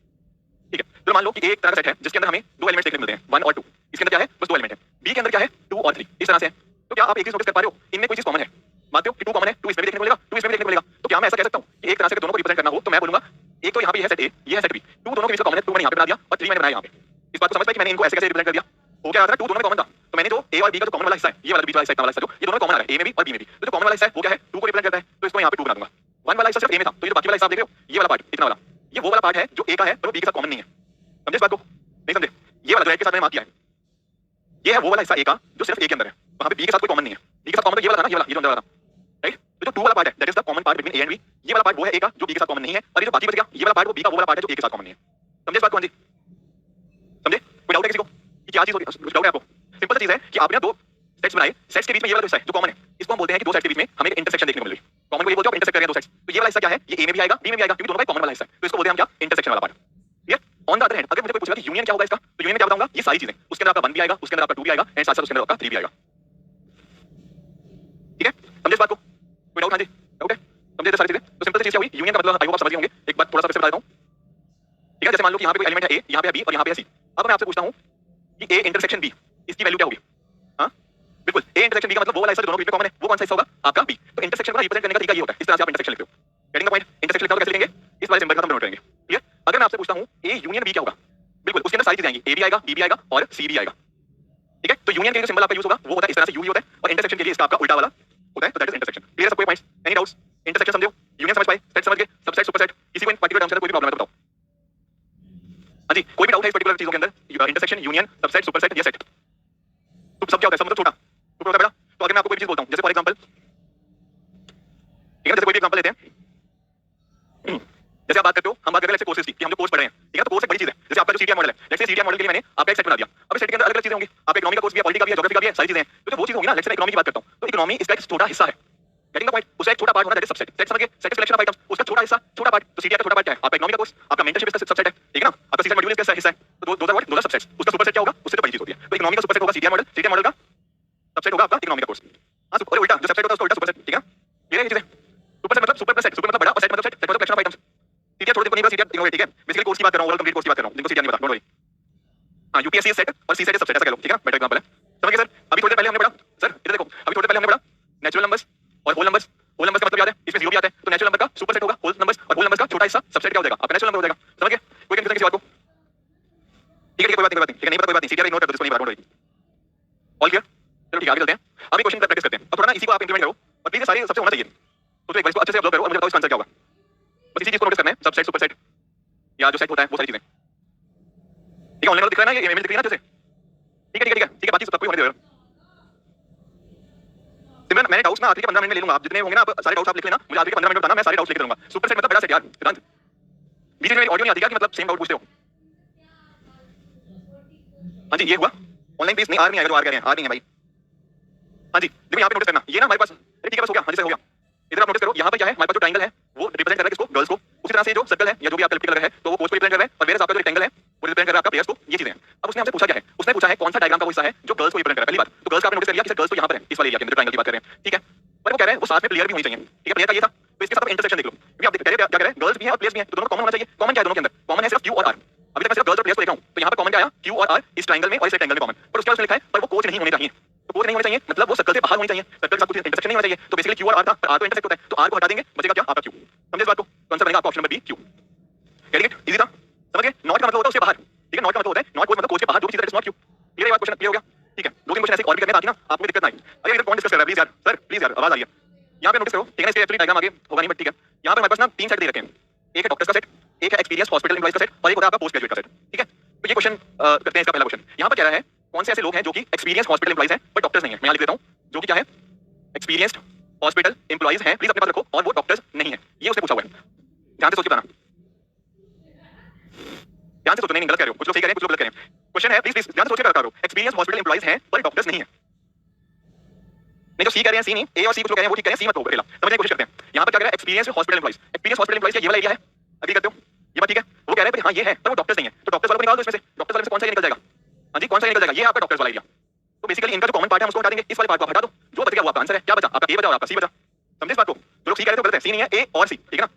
A: ठीक है, तो मान लो कि एक तरह का सेट है जिसके अंदर हमें दो एलिमेंट्स देखने को मिलते हैं, 1 और 2। इसके अंदर क्या है? बस दो एलिमेंट है। बी के अंदर क्या है? 2 और 3, इस तरह से है। तो क्या आप एक चीज नोटिस कर पा रहे हो? इनमें कोई चीज कॉमन है? मानते हो कि 2 कॉमन है, 2 इसमें भी देखने को मिलेगा, 2 इसमें भी देखने को मिलेगा। तो क्या मैं ऐसा कह सकता हूं कि एक तरह से अगर दोनों को रिप्रेजेंट करना हो तो मैं बोलूंगा एक तो यहाँ पे है सेट ए, ये है सेट बी, 2 दोनों के बीच का कॉमन है, 2 मैंने यहाँ पे बना दिया और 3 मैंने बनाया यहाँ पे। इस बात को समझ पाए कि मैंने इनको ऐसे कैसे रिप्रेजेंट कर दिया? हो क्या रहा था? 2 दोनों में कॉमन था, तो मैंने जो ए और बी का जो कॉमन वाला हिस्सा है, ये वाला बीच वाला हिस्सा वाला हिस्सा जो ये दोनों कॉमन आ रहा है, ए में भी और बी में भी, तो जो कॉमन वाला हिस्सा है वो क्या है? 2 को रिप्रेजेंट करता है, तो इसको यहाँ पे 2 बना दूंगा। 1 वाला हिस्सा सिर्फ ए में था, तो ये जो बाकी वाला हिस्सा आप देख रहे हो, ये वाला पार्ट इतना वाला, ये वो वाला पार्ट है जो ए का है पर वो बी के साथ कॉमन नहीं है। समझे इस बात को? नहीं समझे? ये वाला जो है के साथ मैंने मार्क किया है, ये है वो वाला हिस्सा ए का जो सिर्फ ए के अंदर है, वहां पे बी के साथ कोई कॉमन नहीं है। बी के साथ कॉमन तो ये वाला था ना, ये वाला, ये जो अंदर वाला, राइट? तो जो 2 वाला पार्ट है that is the common part between A and B, ये वाला पार्ट वो है ए का जो बी के साथ कॉमन नहीं है, और ये जो बाकी बच गया ये वाला पार्ट वो बी का वो वाला पार्ट है जो ए के साथ कॉमन नहीं है। समझे इस बात को? हाँ जी, समझे? कोई डाउट है किसी को कि क्या चीज होती है? कुछ डाउट है आपको? सिंपल सी चीज है कि आपने दो सेट्स बनाए, सेट्स के बीच में ये वाला हिस्सा है जो कॉमन है, इसको हम बोलते हैं कि दो सेट्स के बीच में हमें एक इंटरसेक्शन देखने को मिल रही है। कॉमन को ये बोलते हैं इंटरसेक्ट कर रहे हैं दो सेट्स, तो ये वाला हिस्सा क्या है? ये ए में भी आएगा, बी में भी आएगा, क्योंकि दोनों का कॉमन वाला हिस्सा है, तो इसको बोलते हैं हम क्या? इंटरसेक्शन वाला part. Clear? On the other hand अगर मुझे कोई पूछेगा कि यूनियन क्या होगा इसका, तो यूनियन में क्या बताऊंगा? ये सारी चीजें, उसके अंदर आपका 1 भी आएगा, उसके अंदर आपका 2 भी आएगा, एंड साथ साथ उसके अंदर आपका 3 भी आएगा। ठीक है, समझे इस बात को? कोई डाउट? हाँ जी, डाउट है? समझे सारी चीजें? तो सिंपल सी चीज क्या हुई? यूनियन का मतलब आई होप आप समझ गए होंगे। एक बात थोड़ा सा फिर से बता देता हूं, ठीक है? जैसे मान लो कि यहाँ पे कोई एलिमेंट है ए, यहाँ पे है बी और यहाँ पे है सी। अब मैं आपसे पूछता हूँ कि ए इंटरसेक्शन बी, इसकी वैल्यू क्या होगी? हाँ बिल्कुल, ए इंटरसेक्शन बी का मतलब वो वाला हिस्सा जो दोनों के बीच में कॉमन है, वो कौन सा हिस्सा होगा? आपका बी। तो इंटरसेक्शन को रिप्रेजेंट करने का तरीका ये होता है, इस तरह से आप इंटरसेक्शन लिखते हो। Getting the point? इंटरसेक्शन लिखना तो कैसे लिखेंगे? इस वाले सिंबल का हम नोट करेंगे। क्लियर? अगर मैं आपसे पूछता हूँ ए यूनियन बी क्या होगा, बिल्कुल उसके अंदर सारी चीजें आएंगी, ए भी आएगा, बी भी आएगा और सी भी आएगा। ठीक है, तो यूनियन के लिए जो सिंबल आपका यूज होगा वो होता है इस तरह से, यू होता है, और इंटरसेक्शन के लिए इसका आपका उल्टा वाला होता है, तो दैट इज इंटरसेक्शन। क्लियर है सबको? पॉइंट्स? Any doubts? इंटरसेक्शन समझो, यूनियन समझ पाए, सेट समझ गए, सबसेट सुपरसेट, किसी को इन पर्टिकुलर टर्म्स में कोई भी प्रॉब्लम है तो बताओ। हाँ जी, कोई भी डाउट है इस पर्टिकुलर चीजों के अंदर? इंटरसेक्शन, यूनियन, सबसेट, सुपरसेट, ये सेट, तो सब क्या होता है? सब मतलब छोटा, सुपर होता है बड़ा। तो अगर मैं आपको कोई चीज बोलता हूं, जैसे फॉर एग्जांपल, ठीक है, जैसे कोई भी एग्जांपल लेते हैं, जैसे आप बात करते हो, हम बात कर रहे हैं कोर्सेज की, कि हम जो कोर्स पढ़ रहे हैं, ठीक है, तो कोर्स एक बड़ी चीज है। जैसे आपका जो सीटीआई मॉडल है, लेट्स से सीटीआई मॉडल के लिए मैंने आपका एक सेट बना दिया, अब इस सेट के अंदर अलग-अलग चीजें होंगी, आपका इकोनॉमी का कोर्स भी है, पॉलिटी का भी है, ज्योग्राफी का भी है, सारी चीजें हैं। तो जो वो चीज होगी ना, लेट्स से इकोनॉमी की बात करता हूं, तो इकोनॉमी इसका एक छोटा हिस्सा है। Getting the point? उसका एक छोटा पार्ट होना दैट इज सबसेट। सेट समझ गए? सेट कलेक्शन ऑफ आइटम्स, उसका छोटा हिस्सा, छोटा पार्ट। तो सीटीआई का छोटा पार्ट क्या है? आपका इकोनॉमी का कोर्स, आपका मेंटरशिप इसका सबसेट है, ठीक है ना? आपका सीजन मॉड्यूल इसका हिस्सा है, तो दो व्हाट, दो सबसेट्स। उसका सुपरसेट क्या होगा? उससे तो बड़ी चीज होती है। तो इकोनॉमी का सुपरसेट होगा सीटीआई मॉडल, सीटीआई मॉडल का सबसेट होगा आपका इकोनॉमी का कोर्स। हां, और उल्टा जो सबसेट होता है उसका उल्टा सुपरसेट, ठीक है? ये चीजें, सुपरसेट मतलब सुपर प्लस सेट, सुपर मतलब बड़ा और सेट मतलब कलेक्शन ऑफ आइटम्स। सीटीआर छोड़ दो, नहीं पता सीटीआर इग्नोर, ठीक है। बेसिकली कोर्स की बात कर रहा हूँ, ओवरऑल कंप्लीट कोर्स की बात कर रहा हूँ, जिनको सीटीआर नहीं पता, डोंट वरी। हां, यूपीएससी सेट और सी सेट सबसेट, ऐसा कह लो, ठीक है ना, बेटर एग्जांपल है। समझ गए सर? अभी थोड़ी देर पहले हमने पढ़ा, सर इधर देखो, अभी थोड़ी देर पहले हमने पढ़ा नेचुरल नंबर्स और होल नंबर्स। होल नंबर्स का मतलब याद है, इसमें जीरो भी आता है, तो नेचुरल नंबर का सुपर सेट होगा होल नंबर्स, और होल नंबर्स का छोटा हिस्सा सबसेट क्या हो जाएगा, आपका नेचुरल नंबर हो जाएगा। समझ गए? कोई कंफ्यूजन किसी बात को? ठीक है, कोई बात नहीं, ठीक है, नहीं पता कोई बात नहीं, सीटीआर इग्नोर कर दो, इसको नहीं पता, डोंट वरी। All clear? चलो ठीक है, आगे चलते हैं। अभी क्वेश्चन प्रैक्टिस करते हैं। अब थोड़ा ना इसी को आप इंप्लीमेंट करो, और प्लीज सारे सबसे होना चाहिए, तो एक बार इसको अच्छे से ऑब्जर्व करो और मुझे बताओ इसका आंसर क्या होगा। बस इसी चीज को नोटिस करना है, सबसेट सुपर सेट या जो सेट होता है वो सारी चीजें, ठीक है। ऑनलाइन वाला दिख रहा है ना, ये इमेज दिख रही है ना अच्छे से, ठीक है ठीक है ठीक है ठीक है, बाकी सब कोई होने दो। सिमरन, मैंने डाउट्स ना आखिरी के 15 मिनट में ले लूंगा, आप जितने होंगे ना आप सारे डाउट्स आप लिख लेना, मुझे आखिरी के 15 मिनट बताना, मैं सारे डाउट्स लिख दूंगा। सुपर सेट मतलब बड़ा सेट यार, सिद्धांत बीच में ऑडियो नहीं आती क्या कि मतलब सेम डाउट पूछते हो? हाँ जी, ये हुआ ऑनलाइन प्लीज, नहीं आर नहीं आएगा, जो आर कह रहे हैं, आर नहीं है भाई। हाँ जी देखो यहाँ पे नोटिस करना, ये ना हमारे पास, अरे ठीक है बस हो गया, हाँ जी सही हो गया। इधर आप नोटिस करो, यहाँ पे क्या है, हमारे पास जो ट्रायंगल है वो रिप्रेजेंट कर रहा है किसको, गर्ल्स को। उसी तरह से जो सर्कल है या जो भी आपका लिपटी कलर है तो वो कोच को रिप्रेजेंट कर रहा है, और वेयर आपका जो रेक्टेंगल है वो रिप्रेजेंट कर रहा है आपका प्लेयर्स को। ये चीजें हैं। अब उसने हमसे पूछा क्या है, उसने पूछा है कौन सा डायग्राम का वो हिस्सा है जो गर्ल्स को रिप्रेजेंट कर रहा है। पहली बात तो गर्ल्स का आपने नोटिस कर लिया कि गर्ल्स तो यहाँ पर है, इस वाले एरिया के अंदर ट्रायंगल की बात कर रहे हैं, ठीक है। पर वो कह रहे हैं वो साथ में प्लेयर भी होनी चाहिए, ठीक है, प्लेयर का ये था, तो इसके साथ आप इंटरसेक्शन देख लो, क्योंकि आप कह रहे क्या कह रहे हैं, गर्ल्स भी है और प्लेयर्स भी है, तो दोनों कॉमन होना चाहिए। कॉमन क्या है दोनों के अंदर? कॉमन है सिर्फ क्यू और आर। अभी तक मैं सिर्फ गर्ल्स और प्लेयर्स को देख रहा हूं, तो यहाँ पर कॉमन क्या आया, क्यू और आर इस ट्रायंगल में और इस रेक्टेंगल में कॉमन। पर उसके बाद उसने लिखा है पर वो कोच नहीं होने चाहिए, तो कोच नहीं होने चाहिए मतलब वो सर्कल से बाहर होनी चाहिए, सर्कल के साथ कुछ इंटरसेक्शन नहीं होना चाहिए। तो बेसिकली क्यू और आर था, पर आर तो इंटरसेक्ट होता है, तो आर को हटा देंगे, बचेगा क्या, आपका क्यू। समझे इस बात को? तो आंसर बनेगा आपका option number B, Q. Getting it? Easy था, समझ गए? नॉट का मतलब होता है उसके बाहर, ठीक है, नॉट का मतलब होता है, नॉट कोच मतलब कोच के बाहर जो भी चीज है, नॉट क्यू। क्लियर है बात? क्वेश्चन क्लियर हो गया? ठीक है, दो तीन क्वेश्चन ऐसे और भी करने ताकि ना आपको दिक्कत ना आए। अरे इधर कौन डिस्कस कर रहा है प्लीज यार, सर प्लीज यार, आवाज आ रही है। यहाँ पे नोटिस करो, ठीक है, इसके एक्चुअली डायग्राम आगे होगा नहीं, बट ठीक है, यहाँ पे हमारे पास ना तीन सेट दे रखे हैं, एक है डॉक्टर्स का सेट, एक है एक्सपीरियंस हॉस्पिटल एम्प्लॉइज का सेट, और एक होता है आपका पोस्ट ग्रेजुएट का सेट, ठीक है। तो ये क्वेश्चन करते हैं, इसका पहला क्वेश्चन यहाँ पर कह रहा है कौन से ऐसे लोग हैं जो कि एक्सपीरियंस हॉस्पिटल एम्प्लॉइज हैं बट डॉक्टर्स नहीं है। मैं यहाँ लिख देता हूँ, जो कि क्या है, एक्सपीरियंस्ड हॉस्पिटल एम्प्लॉइज हैं, प्लीज अपने पास रखो, और वो डॉक्टर्स नहीं है, ये उसने पूछा हुआ है। ध्यान से सोच के बताना, ध्यान से सोचो, नहीं गलत कह रहे हो, कुछ लोग सही कह रहे हैं, कुछ लोग गलत कह रहे हैं। क्वेश्चन है, प्लीज प्लीज ध्यान से सोच के बता रहा हूं, एक्सपीरियंस हॉस्पिटल एम्प्लॉइज हैं पर डॉक्टर्स नहीं है। नहीं जो सी कह रहे हैं सी नहीं, ए और सी कुछ लोग कह रहे हैं वो ठीक कह रहे हैं, सी मत होगा, समझने की कोशिश करते हैं। यहाँ पर क्या कह रहा है, experience hospital employees, experience hospital employees ये वाला एरिया है, अग्री करते हो? ये बात ठीक है, वो कह रहे हैं हाँ ये है, पर वो डॉक्टर्स नहीं है, तो डॉक्टर्स वालों को निकाल दो इसमें से, डॉक्टर्स वाले में से कौन सा निकल जाएगा? हाँ जी कौन सा निकल जाएगा, ये आपका डॉक्टर्स वाला एरिया। तो बेसिकली इनका जो कॉमन पार्ट है उसको हटा देंगे, इस वाले पार्ट को हटा दो, जो बच गया वो आपका आंसर है। क्या बचा? आपका ए बचा और आपका सी बचा। समझे इस बात को? जो लोग सी कह रहे थे गलत है, सी नहीं है, ए और सी, ठीक है ना।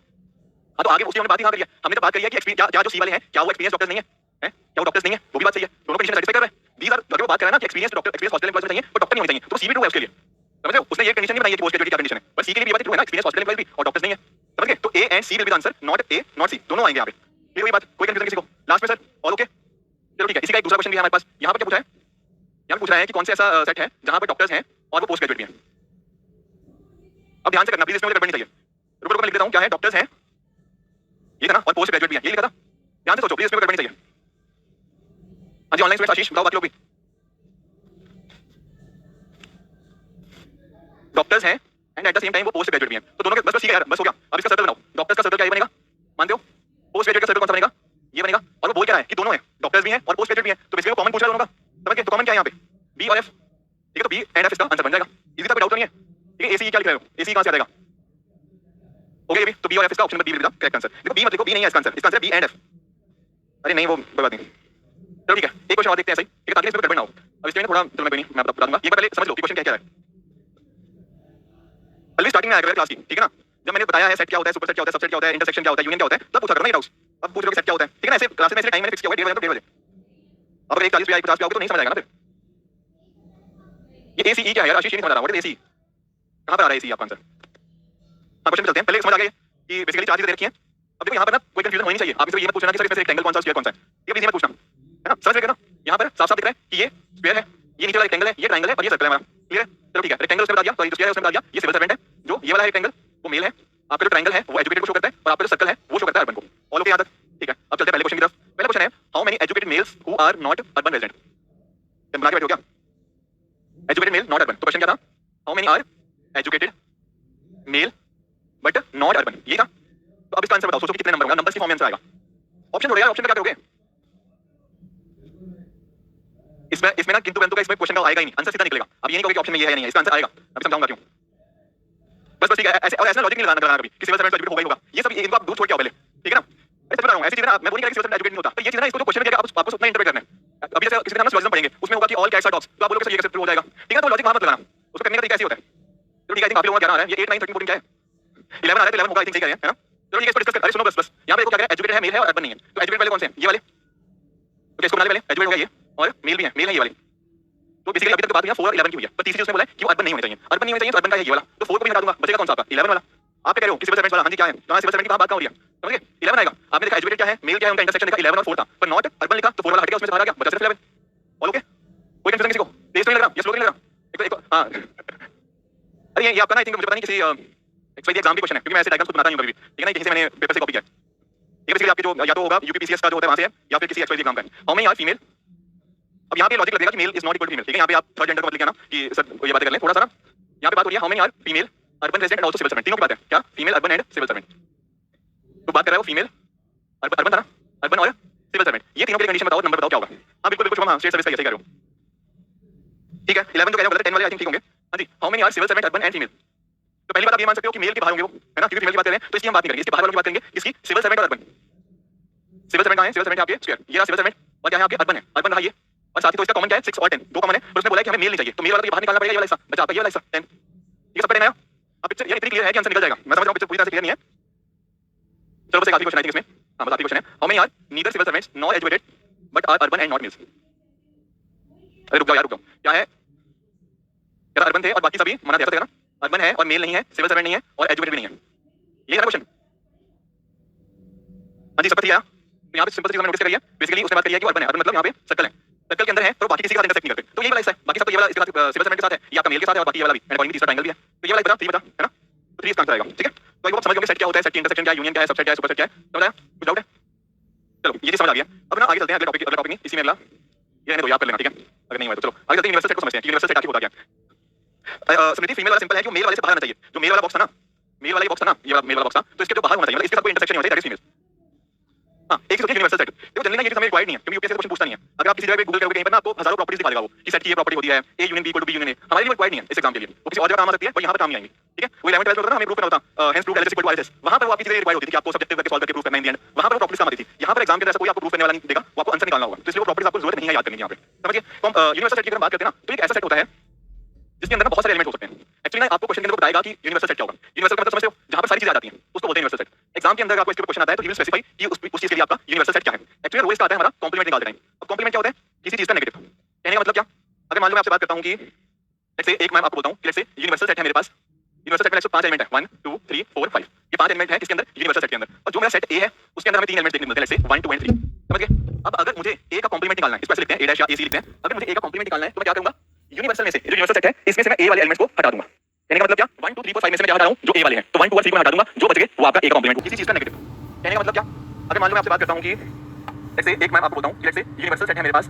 A: हाँ तो आगे उसकी हमने बात ही करी है, हमने तो बात करी है कि क्या जो सी वाले हैं क्या वो एक्सपीरियंस डॉक्टर्स नहीं है, क्या वो डॉक्टर्स नहीं है, वो भी बात सही है, दोनों कंडीशन सेटिस्फाई कर रहे हैं। दीस आर अगर वो बात कर रहा है ना कि experience doctor experience hospital employees चाहिए और डॉक्टर नहीं होने चाहिए, तो सी भी ट्रू है उसके लिए। समझ रहे हो? उसने ये कंडीशन नहीं बनाई है कि पोस्ट ग्रेजुएट क्या कंडीशन है, बस सी के लिए भी बात ट्रू है ना, एक्सपीरियंस हॉस्पिटल एम्प्लॉइज भी और डॉक्टर्स नहीं है। समझ गए? तो A and C will be the answer, not A not C, दोनों आएंगे यहाँ पे। क्लियर हुई बात? कोई कंफ्यूजन किसी को? लास्ट में सर ऑल ओके? चलो ठीक है, इसी का एक दूसरा क्वेश्चन भी है हमारे पास। यहाँ पर क्या पूछा है, यहाँ पूछ रहा है कि कौन से ऐसा सेट है जहाँ पर डॉक्टर्स हैं और वो पोस्ट ग्रेजुएट भी हैं। अब ध्यान से करना प्लीज, इसमें मुझे गड़बड़ नहीं चाहिए। रुको मैं लिख देता हूँ, क्या है, डॉक्टर्स हैं ये था ना, और पोस्ट ग्रेजुएट भी है, ये लिखा था। ध्यान से सोचो प्लीज, इसमें गड़बड़ नहीं चाहिए। हाँ जी ऑनलाइन स्टूडेंट आशीष बताओ बाकी लोग भी। डॉक्टर्स हैं and at the same time वो पोस्ट ग्रेजुएट भी हैं, तो दोनों के बस ठीक है यार, बस हो गया। अब इसका सर्कल बनाओ, डॉक्टर्स का सर्कल क्या बनेगा, मानते हो? पोस्ट ग्रेजुएट का सर्कल कौन सा बनेगा, ये बनेगा। और वो बोल क्या रहा है कि दोनों हैं, डॉक्टर्स भी हैं और पोस्ट ग्रेजुएट भी हैं, तो बेसिकली कॉमन पूछ रहा है दोनों का। समझ गए? तो कॉमन क्या है यहाँ पे, बी और एफ, ठीक है, तो बी एंड एफ इसका आंसर बन जाएगा। इसी का कोई डाउट नहीं है, ठीक है। एसी क्या लिख रहे हो, एसी कहां से आ जाएगा? ओके ये भी, तो बी और एफ इसका option number B will be the correct answer. देखो बी मत लिखो, बी नहीं है इसका आंसर, इसका आंसर बी एंड एफ। अरे नहीं वो कोई बात नहीं, चलो ठीक है, एक क्वेश्चन और देखते हैं सही, ठीक है, ताकि इसमें गड़बड़ ना हो। अब इसमें थोड़ा चलो मैं कोई नहीं, मैं बता दूंगा, ये पहले समझ लो कि क्वेश्चन क्या है। पहले स्टार्टिंग में आया करेगा क्लास की, ठीक है ना, जब मैंने बताया है सेट क्या होता है, सुपर सेट क्या होता है, सबसेट क्या होता है, इंटरसेक्शन क्या होता है, यूनियन क्या होता है, तब पूछा करो ना ये डाउट्स। अब पूछ लो कि सेट क्या होता है, ठीक है ना। ऐसे क्लास में ऐसे टाइम मैंने फिक्स किया हुआ है 1:30 बजे। अब अगर 1:40 पे 50 पे आओगे तो नहीं समझ आएगा ना फिर। ये एसीई क्या है यार आशीष, ये नहीं समझ रहा, व्हाट इज एसीई, कहां पर आ रहा है एसीई आपका आंसर? हां क्वेश्चन पे चलते हैं, पहले समझ आ गया कि बेसिकली चार चीजें दे रखी हैं। अब देखो यहाँ पर ना कोई कंफ्यूजन होनी नहीं चाहिए, आप इसमें ये मत पूछना कि सर इसमें से रेक्टेंगल कौन सा स्क्वायर कौन सा है, ये प्लीज मत पूछना, है ना। समझ गए ना? यहाँ पर साफ साफ दिख रहा है कि ये स्क्वायर है, ये नीचे वाला रेक्टेंगल है, ये ट्रायंगल है और ये सर्कल है हमारा। क्लियर है? चलो ठीक है, रेक्टेंगल उसने बता दिया, सॉरी जो स्क्वायर है उसने बता दिया, ये सिविल सर्वेंट है, जो ये वाला है रेक्टेंगल वो मेल है, आपका जो ट्रायंगल है वो एजुकेटेड को शो करता है और आपका जो सर्कल है वो शो करता है अर्बन को। ऑल ओके यहाँ तक? ठीक है, अब चलते हैं पहले क्वेश्चन की तरफ। पहला क्वेश्चन है, how many educated males who are not urban resident. बना के बैठे हो क्या? एजुकेटेड मेल नॉट अर्बन, तो क्वेश्चन क्या था, how many are educated male but not urban, ये था। तो अब इसका आंसर बताओ, सोचो कि कितने नंबर होगा, नंबर्स की फॉर्म में आंसर आएगा। ऑप्शन जोड़ो यार, ऑप्शन का क्या करोगे इसमें ना, किंतु परंतु का इसमें क्वेश्चन का आएगा ही नहीं, आंसर सीधा निकलेगा। अब ये नहीं कहोगे कि ऑप्शन में ये है या नहीं है, इसका आंसर आएगा, अभी समझाऊंगा क्यों। बस ठीक है, ऐसे और ऐसा लॉजिक नहीं लगाना कभी कि सिविल सर्वेंट एजुकेट होगा ही होगा, ये सब इनको आप दूर छोड़ के आओ पहले, ठीक है ना। अरे बता रहा हूं ऐसी चीजें ना, मैं बोल नहीं रहा कि सिविल सर्वेंट एजुकेट नहीं होता, तो ये चीज ना, इसको जो क्वेश्चन में दिया आपको उतना इंटरप्रेट करना है। अभी जैसे किसी का हम सिलोजिज्म पढ़ेंगे, उसमें होगा कि ऑल कैट्स आर डॉग्स, तो आप बोलोगे सर ये कैसे प्रूव हो जाएगा, ठीक है। तो लॉजिक वहां मत लगाना, उसको करने का तरीका ऐसे होता है। तो ठीक है, आई थिंक आप लोगों का 11 आ रहा है, ये 8 9 13 14 क्या है, 11 आ रहा है, तो 11 होगा आई थिंक, सही कह रहे हैं, है ना। चलो ठीक है, इसको डिस्कस कर। अरे सुनो बस यहाँ पे देखो क्या कह रहा है, एजुकेटेड है मेल है और अर्बन नहीं है। तो एजुकेटेड वाले कौन से हैं? ये वाले। तो इसको बना ले पहले, एजुकेटेड हो गया ये, और मेल भी है, मेल है ये वाले। तो बेसिकली अभी तक तो बात हुई 4 और 11 की हुई है, पर तीसरी चीज उसने बोला है कि वो अर्बन नहीं होने चाहिए। अर्बन नहीं होने चाहिए तो अर्बन का है ये वाला, तो 4 को भी हटा दूंगा, बचेगा कौन सा आपका 11 वाला। आप क्या कह रहे हो कि सिविल सर्वेंट वाला? हाँ जी क्या है, कहां सिविल सर्वेंट की बात कहां हो रही है? समझ गए? 11 आएगा। आपने देखा एजुकेटेड क्या है, मेल क्या है, उनका इंटरसेक्शन देखा 11 और 4 था, पर नॉट अर्बन लिखा तो 4 वाला हट गया, उसमें से बाहर आ गया, बचा सिर्फ 11। All okay? कोई कंफ्यूजन किसी को? तेज तो नहीं लग रहा, ये स्लो नहीं लग रहा? एक हां अरे ये आपका ना, आई थिंक मुझे पता नहीं किसी एक्सवाईडी एग्जाम की क्वेश्चन है, क्योंकि मैं ऐसे डायग्राम्स खुद बनाता नहीं हूं कभी भी, ठीक है ना, कहीं से मैंने पेपर से कॉपी किया है। ये बेसिकली आपके जो या तो होगा यूपीपीसीएस का जो होता है वहां से है, या फिर किसी एक्सवाईडी एग्जाम का है। How many are female? अब यहाँ पे लॉजिक लगेगा कि male is not equal to female, ठीक है, यहाँ पे आप थर्ड जेंडर को मत लिखना कि सर ये बातें कर लें थोड़ा सा ना। यहाँ पे बात हो रही है how many are female urban resident and also civil servant, तीनों की बात है क्या, female urban and civil servant. तो बात कर रहा है वो फीमेल अर्बन था ना, अर्बन और सिविल सर्वेंट, ये तीनों के कंडीशन बताओ, नंबर बताओ क्या होगा। हाँ बिल्कुल बिल्कुल, हाँ स्टेट सर्विस का ऐसे कर रहे हो, ठीक है। 11 जो कह रहे हो गलत है, 10 वाले आई थिंक ठीक होंगे। हाँ जी, how many are civil servant urban and female. तो पहली बात आप ये मान सकते हो कि मेल के बाहर होंगे वो, है ना, क्योंकि फीमेल की बात कर रहे हैं, तो इसकी हम बात नहीं करेंगे, इसके बाहर वालों की बात करेंगे, इसकी सिविल सर्वेंट और अर्बन। सिविल सर्वेंट कहां है? सिविल सर्वेंट आपके स्क्वायर, ये रहा सिविल सर्वेंट, और क्या है आपके अर्बन है, अर्बन रहा ये, और साथ ही तो इसका कॉमन क्या है 6 और 10, दो कॉमन है, पर उसने बोला है कि हमें मेल नहीं चाहिए, तो मेल वाला तो ये बाहर निकालना पड़ेगा, ये वाला हिस्सा बचा, आपका ये वाला हिस्सा 10। ये सब पढ़े ना अब पिक्चर यार इतनी क्लियर है कि आंसर निकल जाएगा, मैं समझ रहा हूं पिक्चर पूरी तरह से क्लियर नहीं है। चलो बस एक आखिरी क्वेश्चन आई थिंक इसमें, हां बस आखिरी क्वेश्चन है, how many are neither civil servants nor educated but are urban and not males. अरे रुक जाओ यार, रुक जाओ, क्या है यार, अर्बन थे और बाकी सभी मना दिया था ना, अर्बन है और मेल नहीं है, सिविल सर्वेंट नहीं है और एजुकेटेड भी नहीं है, ये है ना क्वेश्चन। हां जी सब ठीक है। तो यहाँ पे सिंपल चीज हमने नोटिस करी है, बेसिकली उसने बात करी है कि अर्बन है, अर्बन मतलब यहाँ पे सर्कल है, सर्कल के अंदर है तो बाकी किसी के साथ इंटरसेक्ट नहीं करते, तो ये वाला हिस्सा है, बाकी सब तो ये वाला इसके साथ सिविल सर्वेंट के साथ है, ये आपका मेल के साथ है, और बाकी ये वाला भी एंड अकॉर्डिंग तीसरा ट्रायंगल भी है, तो ये वाला बता 3 बता है ना, तो 3 इसका आंसर आएगा, ठीक है। तो ये आप समझ गए सेट क्या होता है, सेट की इंटरसेक्शन क्या है, यूनियन क्या है, सबसेट क्या है, सुपरसेट क्या है, समझ आया? कुछ डाउट है? चलो ये चीज समझ आ गई है। अब ना आगे चलते हैं अगले टॉपिक में, इसी में अगला ये रहने दो, याद कर लेना, ठीक है, अगर नहीं हुआ तो चलो आगे चलते हैं, यूनिवर्सल सेट को समझते हैं कि यूनिवर्सल सेट आखिर होता क्या है। स्मृति फीमेल वाला सिंपल है कि मेल वाले से बाहर आना चाहिए, जो मेल वाला बॉक्स था ना, मेल वाला बॉक्स था ना, ये वाला मेल वाला बॉक्स था, तो इसके जो बाहर होना चाहिए, मतलब इसके साथ कोई इंटरसेक्शन नहीं होना चाहिए, दैट इज फीमेल। हां एक चीज होती है यूनिवर्सल सेट, देखो जनरली ना ये चीज हमें रिक्वायर्ड नहीं है, क्योंकि यूपीएससी क्वेश्चन पूछता नहीं है। अगर आप किसी जगह पे गूगल करोगे कहीं पर ना, आपको हजारों प्रॉपर्टीज दिखा देगा वो कि सेट की ये प्रॉपर्टी होती है, A union B equal to B union A, हमारे लिए रिक्वायर्ड नहीं है इस एग्जाम के लिए, वो किसी और जगह काम आ सकती है, पर यहां पर काम नहीं आएंगी, ठीक है। वो 11 12 होता है ना, हमें प्रूफ करना होता, hence proof LHS equal to RHS, वहां पर वो आपकी चीजें रिक्वायर्ड होती थी कि आपको सब्जेक्टिव करके सॉल्व करके प्रूफ करना इन द एंड, वहां पर वो प्रॉपर्टीज काम आती थी। यहां पर एग्जाम के अंदर ऐसा कोई आपको प्रूफ करने वाला नहीं देगा, वो आपको आंसर निकालना होगा, तो इसलिए वो प्रॉपर्टीज आपको जरूरत नहीं है याद करने की यहां पे, समझिए। तो यूनिवर्सल सेट की अगर बात करते हैं ना, तो एक ऐसा सेट होता है जिसके अंदर ना बहुत सारे एलिमेंट हो सकते हैं। एक्चुअली ना आपको क्वेश्चन के अंदर बताएगा कि यूनिवर्सल सेट क्या होगा, यूनिवर्सल का मतलब समझते हो, जहां पर सारी चीजें आ जाती हैं उसको बोलते हैं यूनिवर्सल सेट। एग्जाम के अंदर आपको इसके ऊपर क्वेश्चन आता है तो ही विल स्पेसिफाई कि उस चीज के लिए आपका यूनिवर्सल सेट क्या है। एक्चुअली रोल इसका आता है हमारा कॉम्प्लीमेंट निकालते टाइम। अब कॉम्प्लीमेंट क्या होता है, किसी चीज का नेगेटिव, कहने का मतलब क्या, अगर मान लो मैं आपसे बात करता हूं कि लेट्स से एक मैं आपको बोलता हूं कि लेट्स से यूनिवर्सल सेट है मेरे पास, यूनिवर्सल सेट में 5 एलिमेंट है, 1 2 3 4 5, ये 5 एलिमेंट है इसके अंदर यूनिवर्सल सेट के अंदर, और जो मेरा सेट ए है उसके अंदर हमें 3 एलिमेंट देखने मिलते हैं, लेट्स से 1 2 एंड 3, समझ गए। अब अगर मुझे ए का कॉम्प्लीमेंट निकालना है, इस पर लिखते हैं ए डैश या ए सी लिखते हैं, अगर मुझे ए का कॉम्प्लीमेंट निकालना है तो मैं क्या करूंगा, यूनिवर्सल में से जो यूनिवर्सल सेट है इसमें से मैं ए वाले एलिमेंट्स को हटा दूंगा। कहने का मतलब क्या, 1 2 3 4 5 में से मैं क्या हटा रहा हूं, जो ए वाले हैं, तो 1 2 और 3 को मैं हटा दूंगा, जो बच गए वो आपका ए का कॉम्प्लीमेंट, किसी चीज का नेगेटिव। कहने का मतलब क्या, अगर मान लो मैं आपसे बात करता हूं कि लेट्स से एक मैं आपको बोलता हूं कि लेट्स से यूनिवर्सल सेट है मेरे पास,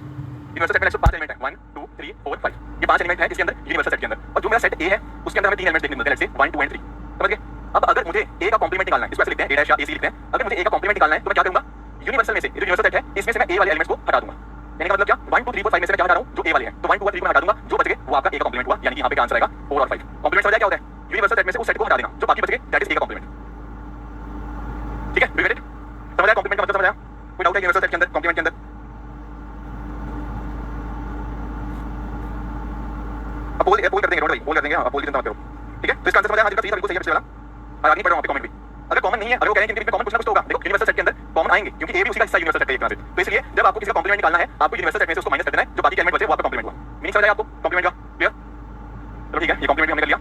A: यूनिवर्सल सेट में 5 एलिमेंट है, 1 2 3 4 5, ये 5 एलिमेंट है इसके अंदर यूनिवर्सल सेट के अंदर, और जो मेरा सेट ए है उसके अंदर हमें 3 एलिमेंट देखने मिलते हैं, लेट्स से 1 2 एंड 3, समझ गए। अब अगर मुझे ए का कॉम्प्लीमेंट निकालना है, इस पर लिखते हैं ए डैश या ए सी लिखते हैं, अगर मुझे ए का कॉम्प्लीमेंट निकालना है तो मैं क्या करूंगा, यूनिवर्सल में से जो यूनिवर्सल सेट है इसमें से मैं ए वाले एलिमेंट्स को हटा दूंगा। कहने का मतलब क्या, 1 2 3 4 5 में से मैं क्या हटा रहा हूं, जो ए वाले हैं, तो 1 2 और 3 को मैं हटा दूंगा, जो बच गए वो आपका ए का कॉम्प्लीमेंट हुआ, यानी कि यहां पे क्या आंसर आएगा 4 और 5। कॉम्प्लीमेंट समझ आया क्या होता है, यूनिवर्सल सेट में से उस सेट को हटा देना, जो बाकी बच गए दैट इज ए का कॉम्प्लीमेंट, ठीक है। डू यू गेट इट, समझ आया कॉम्प्लीमेंट का मतलब, समझ आया? कोई डाउट है यूनिवर्सल सेट के अंदर, कॉम्प्लीमेंट के अंदर? अब बोल कर देंगे, डोंट वरी, बोल कर देंगे, आप बोल की चिंता मत करो, ठीक है। तो इसका आंसर समझ आया, हां जी बिल्कुल सही है, पिछले वाला और आगे बढ़ो, वहां पे कमेंट भी अगर कॉमन नहीं है, अगर वो कह रहे हैं कि इनके कॉमन कुछ ना कुछ तो होगा, देखो यूनिवर्सल सेट के अंदर कॉमन आएंगे क्योंकि ए भी उसी का हिस्सा यूनिवर्सल सेट का एक तरह से, तो इसलिए जब आपको किसी का कॉम्प्लीमेंट निकालना है आपको यूनिवर्सल सेट में से उसको माइनस कर देना है, जो बाकी के एलिमेंट बचे वो आपका कॉम्प्लीमेंट हुआ। मीनिंग समझ आया आपको कॉम्प्लीमेंट का, क्लियर? चलो ठीक है, ये कॉम्प्लीमेंट हमने कर लिया।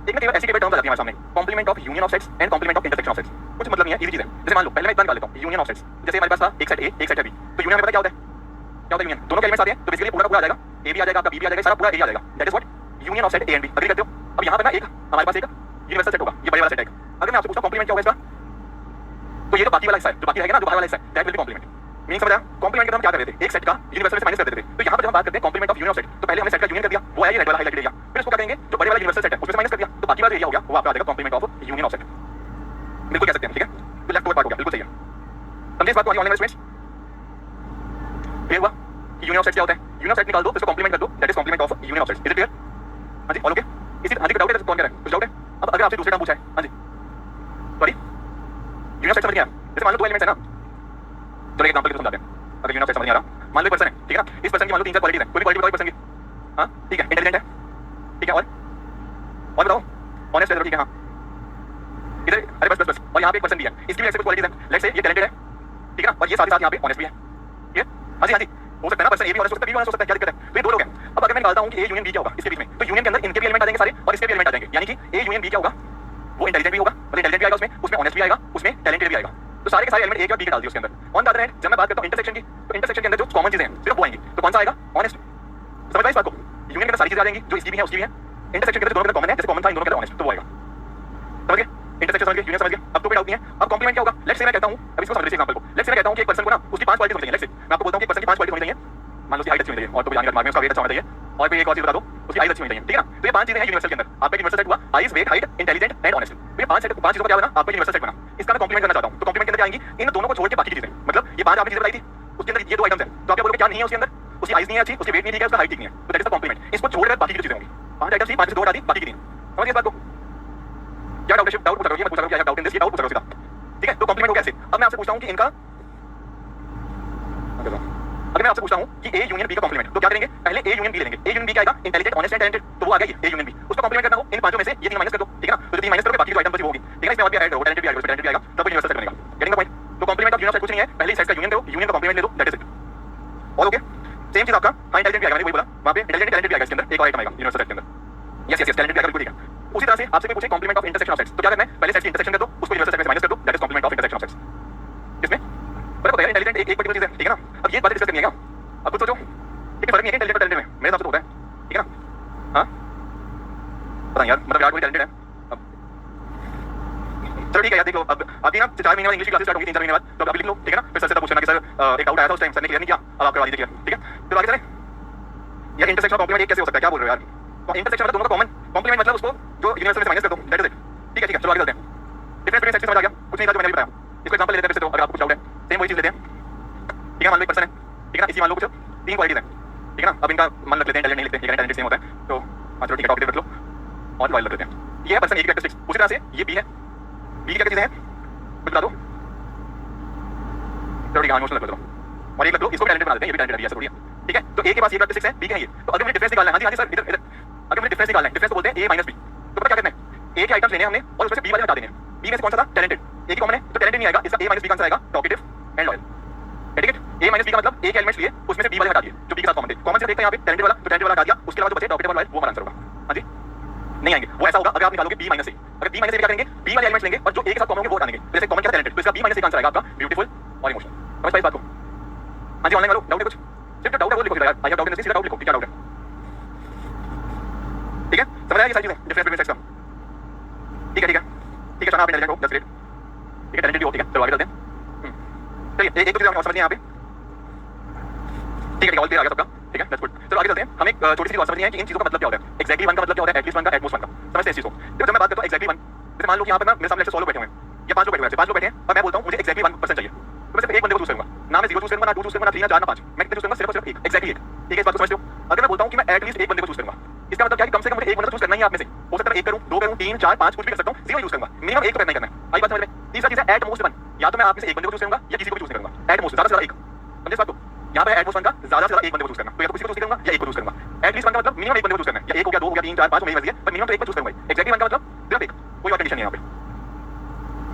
A: एक ना केवल ऐसी केवल टर्म्स आ जाती है हमारे सामने, complement of union of sets and complement of intersection of sets, कुछ मतलब नहीं है, इजी चीज है। जैसे मान लो पहले मैं इतना निकाल लेता हूं, यूनियन ऑफ सेट्स, जैसे हमारे पास था एक सेट ए एक सेट है बी, तो यूनियन में पता क्या होता है, क्या होता है यूनियन, दोनों के एलिमेंट्स आते हैं तो बेसिकली पूरा पूरा आ जाएगा, ए भी आ जाएगा आपका, बी भी आ जाएगा, सारा पूरा ए आ जाएगा, that is what union of set A and B. Agree करते हो? अब यहां पर ना एक हमारे पास एक यूनिवर्सल सेट होगा, ये बड़े वाला सेट है। अगर मैं आपसे पूछता हूं कॉम्प्लीमेंट क्या होगा इसका, तो ये जो बाकी वाला हिस्सा है, जो बाकी रहेगा ना, जो बाहर वाला हिस्सा है, that will be complement. Meaning समझ आया? कॉम्प्लीमेंट के हम क्या कर रहे थे, एक सेट का यूनिवर्सल से माइनस कर देते थे, तो यहां पर जब हम बात करते हैं complement of union of set, तो पहले हमने सेट का यूनियन कर दिया, वो आया ये रेड वाला हाईलाइटेड एरिया, फिर उसको क्या करेंगे, जो बड़े वाला यूनिवर्सल सेट है उसमें से माइनस कर दिया, तो बाकी वाला एरिया हो गया वो आपका आ जाएगा complement of union of set, बिल्कुल कह सकते हैं, ठीक है। तो लेफ्ट ओवर पार्ट हो गया, बिल्कुल सही है। समझे इस बात को? ऑनलाइन इन्वेस्टमेंट्स क्लियर हुआ कि यूनियन ऑफ सेट क्या होता है, यूनियन ऑफ सेट निकाल दो, इसको कॉम्प्लीमेंट कर दो, that is complement of union of set. Is it clear? हां जी, ऑल ओके? इसी हां जी, कोई डाउट है? कौन कह रहा है, कुछ डाउट है? अब अगर आपसे दूसरा टर्म पूछा है, हां जी सॉरी, यूनियन ऑफ सेट समझ गया? जैसे मान लो दो एलिमेंट्स है ना, चलो एक एग्जांपल के समझाते हैं। अगर यूनियन ऑफ सेट समझ नहीं आ रहा, मान लो एक पर्सन है, ठीक है ना, इस पर्सन की मान लो 3 4 क्वालिटीज है, कोई भी क्वालिटी बताओ इस पर्सन की। हां ठीक है, इंटेलिजेंट है, ठीक है, और बताओ ऑनेस्ट है, ठीक है, हां इधर, अरे बस बस बस और यहाँ पे एक पर्सन भी है, इसकी भी ऐसे कुछ क्वालिटीज हैं। लेट्स से ये टैलेंटेड है, ठीक है ना, और ये साथ ही साथ यहाँ पे ऑनेस्ट भी है। ये हाँ जी हाँ जी, हो सकता है ना पर्सन ए भी ऑनेस्ट हो सकता है, बी भी ऑनेस्ट हो सकता है, क्या दिक्कत है? तो ये दो लोग हैं। अब अगर मैं निकालता हूँ कि ए यूनियन बी क्या होगा इसके बीच में, तो यूनियन के अंदर इनके भी एलिमेंट आ जाएंगे सारे और इसके भी एलिमेंट आ जाएंगे, यानी कि ए यूनियन बी क्या होगा, वो इंटेलिजेंट भी होगा, मतलब इंटेलिजेंट भी आएगा उसमें, उसमें ऑनेस्ट भी आएगा, उसमें टैलेंटेड भी आएगा। तो सारे के सारे एलिमेंट ए और बी के डाल दिए उसके अंदर। ऑन द अदर हैंड जब मैं बात करता हूँ इंटरसेक्शन की, तो इंटरसेक्शन के अंदर जो कॉमन चीजें हैं सिर्फ वो आएंगी, तो कौन सा आएगा? ऑनेस्ट। समझ पाए इस बात को? यूनियन के अंदर सारी चीजें आ जाएंगी जो इसकी भी है उसकी भी है, इंटरसेक्शन के अंदर दोनों के अंदर कॉमन है, जैसे कॉमन था इन दोनों के अंदर ऑनेस्ट, तो वो आएगा। समझ गए? इंटरसेक्शन समझ गए, यूनियन समझ गए, अब तो कोई डाउट नहीं है। अब कॉम्प्लीमेंट क्या होगा? लेट्स से मैं कहता हूं, अब इसको समझ लीजिए एग्जांपल को। लेट्स से मैं कहता हूं कि एक पर्सन को ना उसकी 5 क्वालिटीज होनी चाहिए। लेट्स से मैं आपको बोलता हूं कि एक पर्सन की 5 क्वालिटीज होनी चाहिए। मान लो उसकी हाइट अच्छी होनी चाहिए, और तो जाने का दिमाग में उसका वेट अच्छा होना चाहिए, और फिर एक और चीज बता दो, उसकी हाइट अच्छी होनी चाहिए, ठीक है ना? तो ये 5 चीजें हैं यूनिवर्सल के अंदर। आपका यूनिवर्सल सेट हुआ height, weight, height, intelligent and honest. तो ये 5 चीजों का क्या बना? आपका यूनिवर्सल सेट बना। इसका मैं कॉम्प्लीमेंट करना चाहता हूं, तो कॉम्प्लीमेंट के अंदर क्या आएंगी? इन दोनों को छोड़ के बाकी की चीजें, मतलब ये 5 आपने चीजें बताई थी, उसके अंदर ये 2 आइटम्स हैं, तो आप क्या बोलोगे क्या नहीं है उसके अंदर? उसकी हाइट नहीं है अच्छी, उसकी वेट नहीं ठीक है, उसका हाइट ठीक नहीं है, तो दैट इज द कॉम्प्लीमेंट। इसको छोड़कर बाकी की चीजें होंगी। 5 आइटम्स थी, 5 से 2 हटा दी, बाकी की नहीं। समझ गए इस बात को? क्या डाउट है? डाउट पूछ करोगे, मैं पूछ करूंगा क्या डाउट इन दिस, ये डाउट पूछ करो सीधा, ठीक है? तो कॉम्प्लीमेंट हो कैसे? अब मैं आपसे पूछता हूं कि इनका, अगर मैं आपसे पूछता हूं कि ए यूनियन बी का कॉम्प्लीमेंट, तो क्या करेंगे? पहले ए यूनियन बी लेंगे। ए यूनियन बी क्या आएगा? इंटेलिजेंट, ऑनेस्ट एंड टैलेंटेड, तो वो आ गया ए यूनियन बी। उसको कॉम्प्लीमेंट करना हो इन पांचों में से ये 3 माइनस कर दो, ठीक है ना? तो जो 3 माइनस करोगे बाकी जो आइटम बची होगी, ठीक है? इसमें और भी ऐड करो, टैलेंटेड भी आएगा, टैलेंटेड भी आएगा, तब यूनिवर्सल सेट बनेगा। Getting the point? तो कॉम्प्लीमेंट ऑफ यूनिवर्सल कुछ नहीं है, पहले सेट का यूनियन करो, यूनियन का कॉम्प्लीमेंट ले लो, that is it. All okay? Same चीज आपका हां इंटेलिजेंट भी आएगा, मैंने वही बोला, वहां पे इंटेलिजेंट टैलेंटेड भी आएगा, इसके अंदर एक और आइटम आएगा यूनिवर्सल सेट के अंदर। यस यस यस, टैलेंटेड भी आएगा, बिल्कुल ठीक है। उसी तरह से आपसे कोई पूछे complement of intersection of sets, तो क्या करना है? पहले सेट की इंटरसेक्शन कर दो, उसको यूनिवर्सल सेट में माइनस कर दो, that is complement of intersection of sets. किसमें फर्क होता है? इंटेलिजेंट एक पर्टिकुलर चीज है, ठीक है ना? अब ये बात डिस्कस करनी है क्या? अब कुछ सोचो, ठीक है, फर्क नहीं है इंटेलिजेंट और टैलेंटेड में, मेरे हिसाब से तो होता है, ठीक है ना? हां पता नहीं यार, मतलब विराट कोहली टैलेंटेड है। अब चलो ठीक है यार, देख लो, अब आपकी ना 4 महीने बाद इंग्लिश की क्लासेस स्टार्ट होंगी, 3-4 महीने बाद, तो अब अभी लिख लो, ठीक है ना? फिर सर से पूछना कि सर एक डाउट आया था उस टाइम, सर ने क्लियर नहीं किया, अब आप करवा दीजिए, ठीक है? तो आगे चलें। यार इंटरसेक्शन कॉम्प्लीमेंट एक कैसे हो सकता है? क्या बोल रहे हो यार? तो इंटरसेक्शन मतलब दोनों का कॉमन, कॉम्प्लीमेंट मतलब उसको जो यूनिवर्सल में माइनस कर दो, दैट इज इट, ठीक है? ठीक है, चलो आगे चलते हैं। डिफरेंस बिटवीन सेक्स समझ आ गया? कुछ नहीं था जो मैंने भी बताया। इसको एग्जांपल ले लेते हैं फिर से, तो अगर आपको कुछ डाउट है सेम वही चीज लेते हैं, ठीक है? मान लो एक पर्सन है, ठीक है ना? इसी मान लो कुछ 3 क्वालिटीज हैं, ठीक है ना? अब इनका मान रख लेते हैं, टैलेंट नहीं लिखते हैं, ठीक है? टैलेंट सेम होता है, तो हाँ चलो ठीक है, टॉपिक रख लो और वाइल रख लेते हैं। ये है पर्सन ए की कैरेक्टरिस्टिक्स, उसी तरह से ये बी है, बी की क्या चीजें हैं कुछ बता दो? चलो ठीक है, इमोशनल रख दो और एक रख लो, इसको टैलेंटेड बना देते हैं, ये भी टैलेंटेड है, ऐसा थोड़ी है, ठीक है? तो ए के पास ये कैरेक्टरिस्टिक्स है, बी के है ये, तो अगर मुझे डिफरेंस निकालना है, हाँ जी हाँ जी सर, इधर इधर अगर मुझे डिफरेंस निकालना है, डिफरेंस को बोलते हैं ए माइनस बी, तो पता क्या करना है? ए के आइटम्स लेने हैं हमने और उसमें से बी वाले हटा देने हैं। बी में से कौन सा था? टैलेंटेड। ए की कॉमन है, तो टैलेंटेड नहीं आएगा, इसका ए माइनस बी का आंसर आएगा टॉकेटिव एंड लॉयल, ठीक है? ए माइनस बी का मतलब ए के एलिमेंट्स लिए उसमें से बी वाले हटा दिए जो बी के साथ कॉमन थे। कॉमन से देखते हैं यहाँ पे टैलेंटेड वाला, तो टैलेंटेड वाला हटा दिया, उसके बाद जो बचे टॉकेटिव और लॉयल, वो हमारा आंसर होगा। हाँ जी नहीं आएंगे, वो ऐसा होगा अगर आप निकालोगे बी माइनस ए, अगर बी माइनस ए क्या करेंगे? बी वाले एलिमेंट्स लेंगे और जो ए के साथ कॉमन होंगे वो हटाएंगे, जैसे कॉमन क्या टैलेंटेड, तो इसका बी माइनस ए का आंसर आएगा आपका ब्यूटीफुल और इमोशनल। समझ पाए इस बात को? हाँ जी ऑनलाइन वालों डाउट है कुछ? सिर्फ डाउट है वो लिखो यार, I have doubt in this, सीधा डाउट लिखो, क्या डाउट है? ठीक है, समझ आया ये सारी चीजें डिफरेंस बिटवीन सेक्स का? ठीक है ठीक है ठीक है, चलो आप इंटेलिजेंट हो, दैट्स ग्रेट, ठीक है? टैलेंटेड हो, ठीक है? चलो आगे चलते हैं। चलिए एक दो चीजें समझनी है यहाँ पे, ठीक है? ऑल क्लियर आ गया सबका, ठीक है? That's good. चलो आगे चलते हैं। हम एक छोटी सी बात समझनी है कि इन चीजों का मतलब क्या होता है। एक्जैक्टली 1 का मतलब क्या होता है, एटलीस्ट 1 का, एट मोस्ट 1 का। समझते हैं इस चीज को? देखो जब मैं बात करता हूं एक्जैक्टली 1, जैसे मान लो कि यहां पर ना मेरे सामने 100 लोग बैठे हुए हैं या 5 लोग बैठे हुए हैं, 5 लोग बैठे हैं और मैं बोलता हूं मुझे एक्जैक्टली 1% चाहिए, तो मैं सिर्फ एक बंदे को चूज करूंगा, ना मैं 0 चूज करूंगा, ना 2 चूज करूंगा, ना 3 ना 4 ना 5, मैं कितने चूज करूंगा? सिर्फ और सिर्फ एक, एक्जैक्टली एक, ठीक है? इस बात को समझते हो? अगर मैं बोलता हूं कि मैं एटलीस्ट एक बंदे को चूज करूंगा, इसका मतलब क्या है कि कम से कम मुझे एक बंदा चूज करना ही है आप में से। हो सकता है मैं 1 करूं, 2 करूं, 3 4 5 कुछ भी कर सकता हूं, 0 यूज करूंगा, मिनिमम एक तो करना ही करना है। आई बात समझ में? तीसरा चीज है एट मोस्ट 1, या तो मैं आप में से एक बंदे को चूज करूंगा या किसी को भी चूज करूंगा, एट मोस्ट ज्यादा से ज्यादा एक। समझे इस बात को? यहाँ पे एट मोस्ट 1 का ज्यादा से ज्यादा एक बंदे को चूज करना, तो या तो किसी को चूज करूंगा या एक को चूज करूंगा। एटलीस्ट 1 का मतलब मिनिमम एक बंदे को चूज करना है, या एक हो गया, 2 हो गया, 3 4 5 मेरी मर्जी है, पर मिनिमम तो एक को चूज करूंगा। एक्जैक्टली 1 का मतलब सिर्फ एक, कोई और कंडीशन नहीं है यहाँ पे।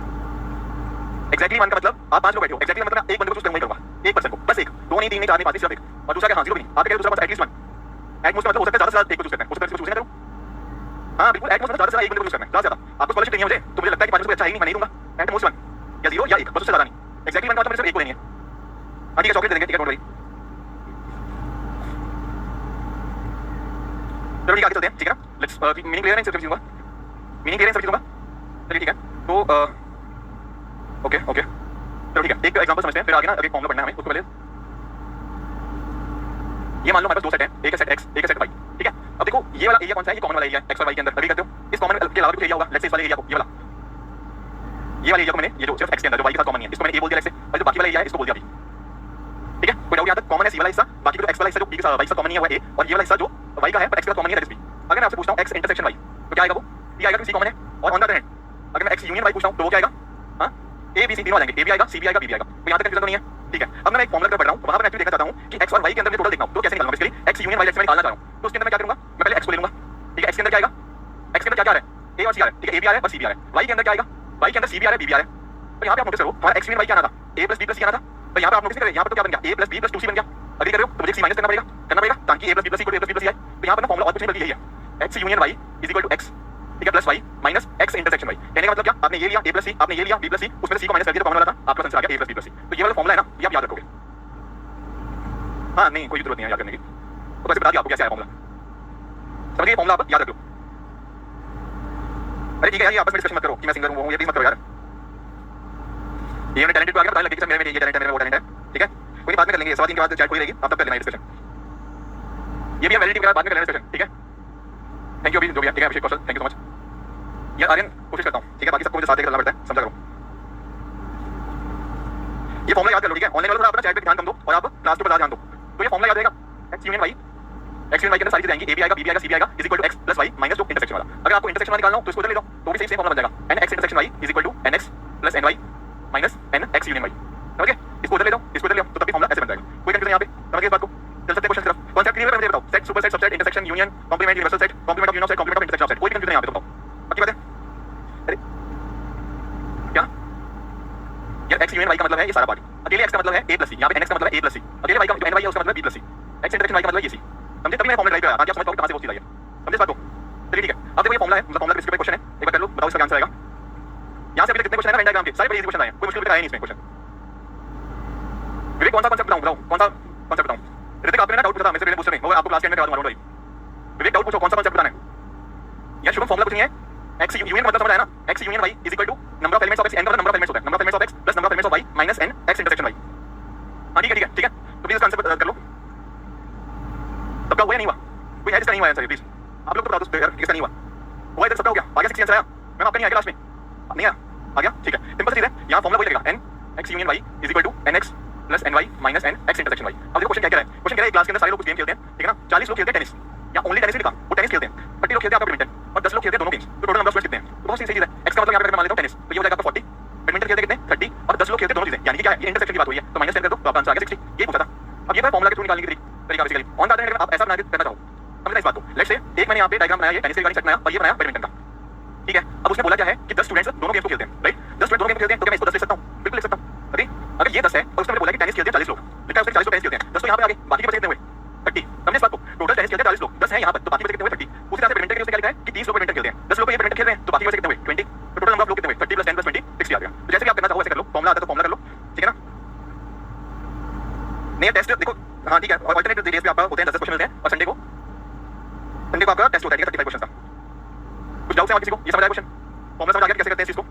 A: एक्जैक्टली 1 का मतलब आप 5 लोग बैठे हो, एक्जैक्टली मतलब मैं एक बंदे को चूज करूंगा ही करूंगा, एक पर्सन को, बस एक, 2 नहीं 3 नहीं 4 नहीं 5 नहीं, सिर्फ एक। और दूसरा क्या? हाँ 0 भी नहीं, आप कह दूसरा मतलब एटलीस्ट 1, एट मोस्ट मतलब हो सकता है ज्यादा से ज्यादा एक को चूज करना है, हो सकता है किसी को चूज ना करूं। हाँ बिल्कुल, एट मोस्ट मतलब ज्यादा से ज्यादा एक बंदे को चूज करना है, ज्यादा से ज्यादा। आपको स्कॉलरशिप नहीं है मुझे, तो मुझे लगता है कि 5 से अच्छा ही नहीं, मैं नहीं दूंगा। एट मोस्ट 1 या 0 या 1, बस उससे ज्यादा नहीं। एक्जैक्टली 1 का मतलब मुझे सिर्फ एक को लेनी है। हाँ ठीक है, चॉकलेट दे देंगे, ठीक है? Don't worry. चलो ठीक है आगे चलते हैं, ठीक है ना? लेट्स मीनिंग क्लियर है इन सब चीजों का, मीनिंग क्लियर है इन सब चीजों का? चलिए ठीक है, तो ओके ओके चलो ठीक है, एक एग्जांपल समझते हैं, फिर आगे ना अभी फॉर्मूला पढ़ना है हमें, उसको पहले ये मान लो हमारे पास 2 सेट हैं, एक है सेट x, एक है सेट y, ठीक है? अब देखो ये वाला एरिया कौन सा है? ये कॉमन वाला एरिया है x और y के अंदर, अभी करते हो? इस कॉमन के अलावा कुछ एरिया होगा, लेट्स से इस वाले एरिया को, ये वाले एरिया को मैंने, ये जो सिर्फ x के अंदर जो y के साथ कॉमन नहीं है, इसको मैंने a बोल दिया लेट्स से, और जो बाकी वाला एरिया है इसको बोल दिया b, ठीक है? कोई डाउट यहाँ तक? कॉमन है c वाला हिस्सा, बाकी जो x वाला हिस्सा जो b के साथ y के साथ कॉमन नहीं है वो a, और ये वाला हिस्सा जो y का है पर x के साथ कॉमन नहीं है, दैट इज b। अगर मैं आपसे पूछता हूं x इंटरसेक्शन y, तो क्या आएगा? वो b आएगा क्योंकि c कॉमन है। और ऑन द अदर हैंड अगर मैं x यूनियन y पूछता हूं तो वो क्या आएगा? हां a b c तीनों आ जाएंगे, a भी आएगा, c भी आएगा, b भी आएगा। तो यहां तक कंफ्यूजन नहीं है, ठीक है? अब मैं एक फॉर्मूला पढ़ रहा हूं, वहां पर मैं एक्चुअली देखना चाहता हूं कि x और y के अंदर मुझे टोटल देखना हो, तो कैसे निकालूंगा? Basically x union y x में निकालना चाह रहा हूं, तो उसके अंदर मैं क्या करूंगा? मैं पहले x को ले लूंगा, ठीक है? x के अंदर क्या आएगा? x के अंदर क्या क्या है? a और c आ रहा है, ठीक है? a भी आ रहा है और c भी आ रहा है। y के अंदर क्या आएगा? y के अंदर c भी आ रहा है b भी आ रहा है। तो यहाँ पे आप नोटिस करो हमारा x यूनियन y क्या आना था, a plus b plus c आना था। तो यहाँ पे आप नोटिस करें, यहाँ पर तो क्या बन गया, a plus b plus 2c बन गया। अग्री कर रहे हो तो मुझे c माइनस करना पड़ेगा ताकि a plus b plus c equal to a plus b plus c आए। तो यहाँ पर ना फॉर्मूला और कुछ नहीं बल्कि यही है, x union y is equal to x, ठीक है, plus y minus x intersection y। कहने का मतलब क्या, आपने ये लिया a प्लस c, आपने ये लिया b प्लस c, उसमें से c को माइनस कर दिया तो कॉमन वाला था, आपका आंसर आ गया a plus b plus c। तो ये वाला फॉर्मूला है ना, ये आप याद रखोगे। हाँ नहीं कोई जरूरत नहीं है याद करने की, तो वैसे बता दिया आपको कैसे आया फॉर्मूला, समझिए फॉर्मूला आप याद रख लो। अरे ठीक है यार, ये आपस में डिस्कशन मत करो कि मैं सिंगर हूँ, ये प्लीज मत करो यार। ये मैंने टैलेंटेड को आगे बताने लगे कि सर मेरे में ये टैलेंट है, मेरे में वो टैलेंट है, ठीक है, कोई बात नहीं कर लेंगे, सवाल के बाद चैट खुली रहेगी, आप तब कर लेना डिस्कशन। ये भी वैलिडिटी के बाद में कर लेना डिस्कशन, ठीक है। थैंक यू अभी जो भी है, ठीक है, अभिषेक कौशल, थैंक यू सो मच। यार आर्यन कोशिश करता हूँ, ठीक है, बाकी सबको मुझे साथ लेकर चलना पड़ता है, समझा करो। ये फॉर्मूला याद कर लो, ठीक है, ऑनलाइन वालों थोड़ा अपना चैट पे ध्यान कम दो और आप क्लास के ऊपर ध्यान दो। तो ये फॉर्मूला याद रहेगा, x union y, x union y के अंदर सारी चीजें आएंगी, a भी आएगा b भी आएगा c भी आएगा, is equal to x plus y minus जो इंटरसेक्शन वाला। अगर आपको इंटरसेक्शन वाला निकालना हो तो इसको उधर ले लो, तो भी सेम फॉर्मूला बन जाएगा, n x intersection y is equal to nx plus ny minus n x union y। समझ गए, इसको उधर ले लो, इसको उधर ले लो, तो तभी फॉर्मूला ऐसे बन जाएगा। कोई कंफ्यूजन यहाँ पे, समझ गए इस बात को, चल सकते हैं क्वेश्चन तरफ। कॉन्सेप्ट क्लियर है, मुझे बताओ, set, superset, subset, intersection, union, complement, universal set, complement of union set, complement of intersection set, कोई भी कंफ्यूजन यहाँ पे तो बताओ, पक्की बात है। अरे क्या यार, x यूनियन y का मतलब है ये सारा पार्ट, अकेले x का मतलब है a प्लस c, यहाँ पे nx का मतलब है a प्लस c, अकेले y का जो ny है उसका मतलब है b plus c, x intersection y का मतलब है ये c। समझे, तभी मैं फॉर्मूला राइट आया, ताकि आप समझ पाओ कहां से वो चीज आई है। समझे इस बात को, चलिए ठीक है। अब देखो ये फॉर्मूला है, मतलब फॉर्मूला किसके ऊपर क्वेश्चन है, एक बार कर लो, बताओ इसका आंसर आएगा। यहाँ से अभी तक कितने क्वेश्चन है ना वेन डायग्राम के, सारे बड़े इजी क्वेश्चन आए हैं, कोई मुश्किल आया नहीं इसमें क्वेश्चन। विवेक कौन सा कॉन्सेप्ट बताऊं, कौन सा कॉन्सेप्ट बताऊं? ऋतिक आपने ना डाउट पूछा था, मैं से पहले पूछ रहे हैं, आपको क्लास के एंड में करा दूंगा, डोंट वरी। विवेक डाउट पूछो, कौन सा कॉन्सेप्ट बताना है। यार शुभम फॉर्मूला कुछ नहीं है, x यूनियन मतलब समझ आया ना, x union y is equal to number of elements of x, n का नंबर ऑफ एलिमेंट्स होता है, number of elements of x plus number of elements of y minus n x intersection y। हां ठीक है ठीक है ठीक है, तो प्लीज कॉन्सेप्ट कर लो। सबका हुआ या नहीं हुआ, कोई है जिसका नहीं हुआ आंसर, प्लीज आप लोग तो बता दो यार किसका नहीं हुआ। हुआ इधर सबका हो गया, आ गया 60 आंसर आया, मैम आपका नहीं आ गया लास्ट में, नहीं आया, आ गया, ठीक है, सिंपल चीज है। यहां फॉर्मूला वही लगेगा, n x union y is equal to nx plus ny minus n x intersection y। अब देखो क्वेश्चन क्या कह रहा है, क्वेश्चन कह रहा है क्लास के अंदर सारे लोग कुछ गेम खेलते हैं, ठीक है ना, 40 लोग खेलते हैं टेनिस, या ओनली टेनिस नहीं लिखा, वो टेनिस खेलते हैं, 30 लोग खेलते हैं आपका बैडमिंटन, और 10 लोग खेलते हैं दोनों गेम्स, तो टोटल नंबर ऑफ स्टूडेंट्स कितने हैं? तो बहुत सी सही चीज है, x का मतलब यहां पे मान लेता हूं टेनिस, तो ये हो जाएगा आपका 40, बैडमिंटन खेलते कितने 30, और 10 लोग खेलते हैं दोनों चीजें, यानी कि क्या है, ये इंटरसेक्शन की बात हुई है, तो माइनस 10 कर दो तो आपका आंसर आ गया 60, ये पूछा था। अब ये है फॉर्मूला के थ्रू निकालने की तरीका basically on the other hand, आप ऐसा बना के करना चाहो, समझना इस बात को। लेट्स से एक मैंने यहां पे डायग्राम बनाया, ये टेनिस के रिगार्डिंग सेट बनाया, और ये बनाया बैडमिंटन का, ठीक है। अब उसने बोला क्या है कि 10 स्टूडेंट्स दोनों गेम को खेलते हैं, राइट, 10 स्टूडेंट दोनों गेम खेलते हैं, तो क्या मैं इसको 10 लिख सकता हूं? बिल्कुल लिख सकता हूं, ओके। अगर ये 10 है और उसने बोला कि टेनिस खेलते हैं 40 लोग, लिखा है उसने 40 लोग टेनिस खेलते हैं, 10 तो यहां पे आ गए, बाकी के बचे कितने हुए 30, समझे इस बात को, टोटल टेनिस खेलते हैं 40 लोग, 10 है यहां पर, तो बाकी बचे कितने हुए 30। उसी तरह से बैडमिंटन के लिए उसने क्या लिखा है कि 30 लोग बैडमिंटन खेलते हैं, 10 लोग ये बैडमिंटन खेल रहे हैं, तो बाकी बचे कितने हुए 20, तो टोटल नंबर ऑफ लोग कितने हुए 30 प्लस 10 प्लस 20 60 आ गया। तो जैसे भी आप करना चाहो वैसे कर लो, फॉर्मूला आता है तो फॉर्मूला कर लो, ठीक है ना। नहीं टेस्ट देखो, हां ठीक है, और अल्टरनेटिव डेज पे आपका होते हैं 10 क्वेश्चन मिलते हैं, और संडे को आपका टेस्ट होता है, ठीक है, 35 क्वेश्चन का। कुछ डाउट है और किसी को, ये समझ आया क्वेश्चन, फॉर्मूला समझ आ गया कैसे करते हैं इस चीज को,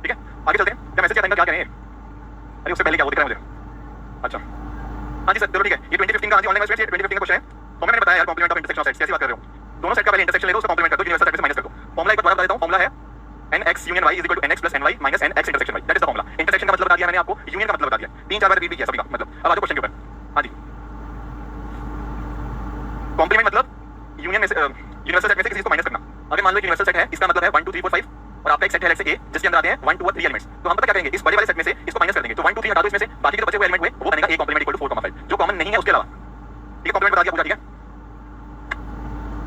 A: ठीक है। आगे चलते हैं, क्या मैसेज आता है क्या करें, अरे उससे पहले क्या वो दिख रहा है मुझे, अच्छा हां जी सर चलो ठीक है। ये 2015 का हां जी ऑनलाइन बैच, ये 2015 का क्वेश्चन है, तो मैंने बताया यार complement of intersection of sets, कैसी बात कर रहे हो, दोनों सेट का पहले इंटरसेक्शन ले लो, उसका कॉम्प्लीमेंट कर दो, यूनिवर्सल सेट में से माइनस कर दो। फॉर्मूला एक बार बता देता हूं, फॉर्मूला है nx union y is equal to nx plus ny minus nx intersection y, that is the formula. Intersection का मतलब बता दिया मैंने आपको, यूनियन का मतलब बता दिया, 3-4 बार रिपीट किया सभी का मतलब। अब आ जाओ क्वेश्चन के ऊपर, हां जी। कॉम्प्लीमेंट मतलब यूनियन में से यूनिवर्सल सेट में से किसी को माइनस करना। अगर मान लो यूनिवर्सल सेट है, इसका मतलब है 1 2 3 4 5, और आपका एक सेट है लेट्स से a जिसके अंदर आते हैं 1 2 और 3 एलिमेंट्स, तो हम पता क्या करेंगे, इस बड़े वाले सेट में से इसको माइनस कर देंगे, तो 1 2 3 हटा दो इसमें से, बाकी के जो बचे हुए एलिमेंट हुए वो बनेगा a कॉम्प्लीमेंट इक्वल टू 4,5, जो कॉमन नहीं है उसके अलावा, ठीक है। कॉम्प्लीमेंट बता दिया पूरा, ठीक है।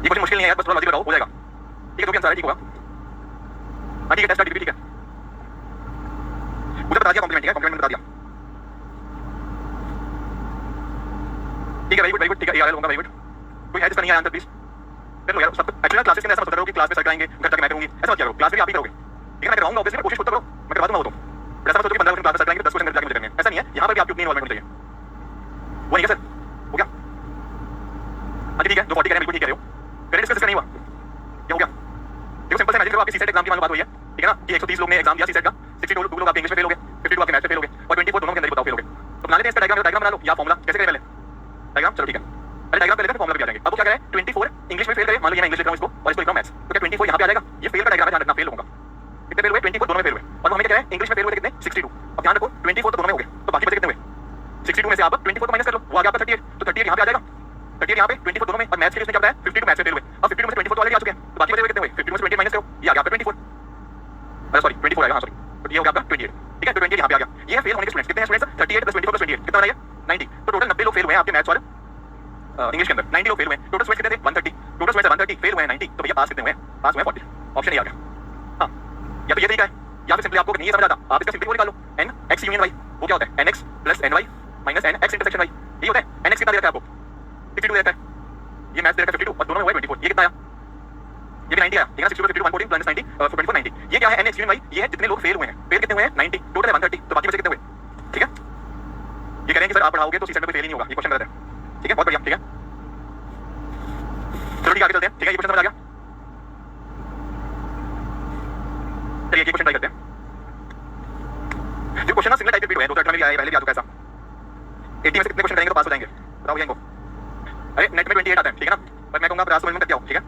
A: ये कुछ मुश्किल नहीं है, बस थोड़ा लॉजिक लगाओ हो जाएगा, ठीक है, जो भी आंसर है ठीक होगा। हां ठीक है, टेस्ट ठीक है, मुझे बता दिया कॉम्प्लीमेंट, ठीक है, कॉम्प्लीमेंट बता दिया, ठीक है, वेरी गुड ठीक है, ये आ रहा है, वेरी गुड। कोई है जिसका नहीं आया आंसर प्लीज कर लो यार, सब एक्चुअली क्लासेस के अंदर ऐसा मत करो कि क्लास में सर कराएंगे घर जाके मैं करूंगी, ऐसा मत करो, क्लास में भी आप ही करोगे, ठीक है। मैं कराऊंगा ऑब्वियसली, मैं कोशिश खुद करो, मैं करवा दूंगा वो तो, ऐसा मत सोचो कि 15 क्वेश्चन क्लास में सर कराएंगे 10 क्वेश्चन घर जाके मुझे करने हैं, ऐसा नहीं है, यहां पर भी आपकी अपनी इन्वॉल्वमेंट होनी चाहिए, वो नहीं है सर, हो गया हां ठीक है। जो 40 करें बिल्कुल ठीक कह रहे हो, पहले डिस्कस नहीं हुआ, क्या हो गया, देखो सिंपल से इमेजिन करो आपकी सीसेट एग्जाम की मान बात हुई है, ठीक है ना, कि 130 लोग ने एग्जाम दिया सीसेट का, 62 लोग आपके इंग्लिश में फेल हो गए, 52 आपके मैथ्स में फेल हो गए, और 24 दोनों के अंदर बताओ फेल हो गए, तो बना लेते हैं इसका डायग्राम बना लो या फॉर्मूला कैसे करें पहले, डायग्राम चलो ठीक है, पहले डायग्राम कर लेते हैं फॉर्मूला पे आ जाएंगे। अब वो क्या करें, 24 इंग्लिश में फेल करे, मान लो ये मैं इंग्लिश लिख रहा हूं इसको और इसको लिख रहा हूं मैथ्स, तो क्या 24 यहां पे आ जाएगा, ये फेल का डायग्राम है, ध्यान रखना फेल होगा, कितने फेल हुए 24 दोनों में फेल हुए, और हमें क्या है इंग्लिश में फेल हुए कितने 62, अब ध्यान रखो 24 तो दोनों में हो गए, तो बाकी बचे कितने हुए 62 में से आप 24 को माइनस कर लो, वो आ गया आपका 38, तो 38 यहां पे आ जाएगा, 38 यहां पे 24 दोनों में, और मैथ्स के लिए उसने क्या बताया 52 मैथ्स में फेल हुए, अब 52 में से 24 तो ऑलरेडी आ चुके हैं, तो बाकी बचे हुए कितने हुए 52 में से 20 माइनस करो, ये आ गया आपका 24, अरे सॉरी 24 आएगा, हां सॉरी, तो ये हो गया आपका 28, ठीक है। तो 28 यहां पे आ गया, ये है फेल होने के स्टूडेंट्स कितने हैं स्टूडेंट्स 38 + 24 + 28 कितना बनाया 90, तो टोटल 90 लोग फेल हुए हैं आपके मैथ्स और इंग्लिश के अंदर, 90 लोग फेल हुए हैं, टोटल स्टूडेंट्स कितने थे 130, टोटल स्टूडेंट्स 130 फेल हुए हैं 90, तो भैया पास कितने हुए, पास हुए 40, ऑप्शन ए आ गया। हां या तो ये तरीका है, या फिर सिंपली आपको नहीं समझ आता आप इसका सिंपली वो निकाल लो एन एक्स यूनियन वाई, वो क्या होता है n x plus n y minus n x intersection y, ये होता है एन एक्स कितना दे रखा है आपको 52 दे रखा है, ये मैथ दे रखा है 52 और दोनों में हुआ है 24, ये कितना आया, ये भी 90 आया, ठीक है 62 52 114 प्लस 90 24 90, ये क्या है एन एक्स यूनियन वाई, ये है जितने लोग फेल हुए हैं, फेल कितने हुए हैं 90, टोटल है 130, तो बाकी बचे कितने हुए, ठीक है ये कह रहे हैं कि सर आप पढ़ाओगे तो सीसेट में कोई फेल ही नहीं होगा, ये क्वेश्चन गलत है, ठीक है बहुत बढ़िया, ठीक है चलो ठीक है आगे चलते हैं, ठीक है ये क्वेश्चन समझ आ गया, चलिए ये क्वेश्चन ट्राई करते हैं, जो क्वेश्चन ना सिंगल टाइप रिपीट हुए हैं 2018 में भी आए, पहले भी आ चुका है ऐसा, 80 में से कितने क्वेश्चन करेंगे तो पास हो जाएंगे, बताओ भैया इनको, अरे नेट में 28 आता है, ठीक है ना, पर मैं कहूंगा प्रयास समझ में करके आओ, ठीक है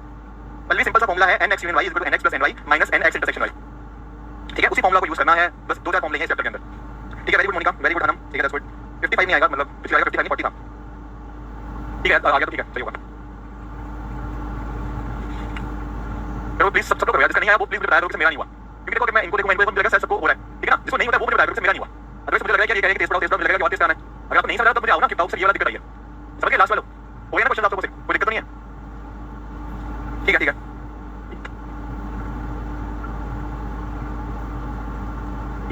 A: पहले सिंपल सा फॉर्मूला है n x union y equal to n x plus n y minus n x intersection y, ठीक है उसी फॉर्मूला को यूज करना है, बस दो चार फॉर्मूले हैं इस चैप्टर के अंदर, ठीक है very good Monica, very good Anam, ठीक है दैट्स गुड, 55 नहीं आएगा मतलब पिछले वाला 55 नहीं 40 था, ठीक है आ गया तो ठीक है सही होगा, चलो प्लीज सब लोग जिसका नहीं आया वो प्लीज बताया करो कि मेरा नहीं हुआ, क्योंकि देखो कि मैं इनको देखूं इनको लगेगा सर सबको हो रहा है, ठीक है ना जिसको नहीं होता है वो मुझे बताया करो कि मेरा नहीं हुआ, अदरवाइज मुझे लग रहा है कि ये कह रहे हैं कि टेस्ट पढ़ाओ मुझे लगेगा कि और टेस्ट आना है, अगर आपको नहीं समझ रहा तो मुझे आओ ना कि डाउट सर ये वाला दिक्कत आई है, समझ गए लास्ट वाला हो गया ना क्वेश्चन आप लोगों से, कोई दिक्कत नहीं है, ठीक है ठीक है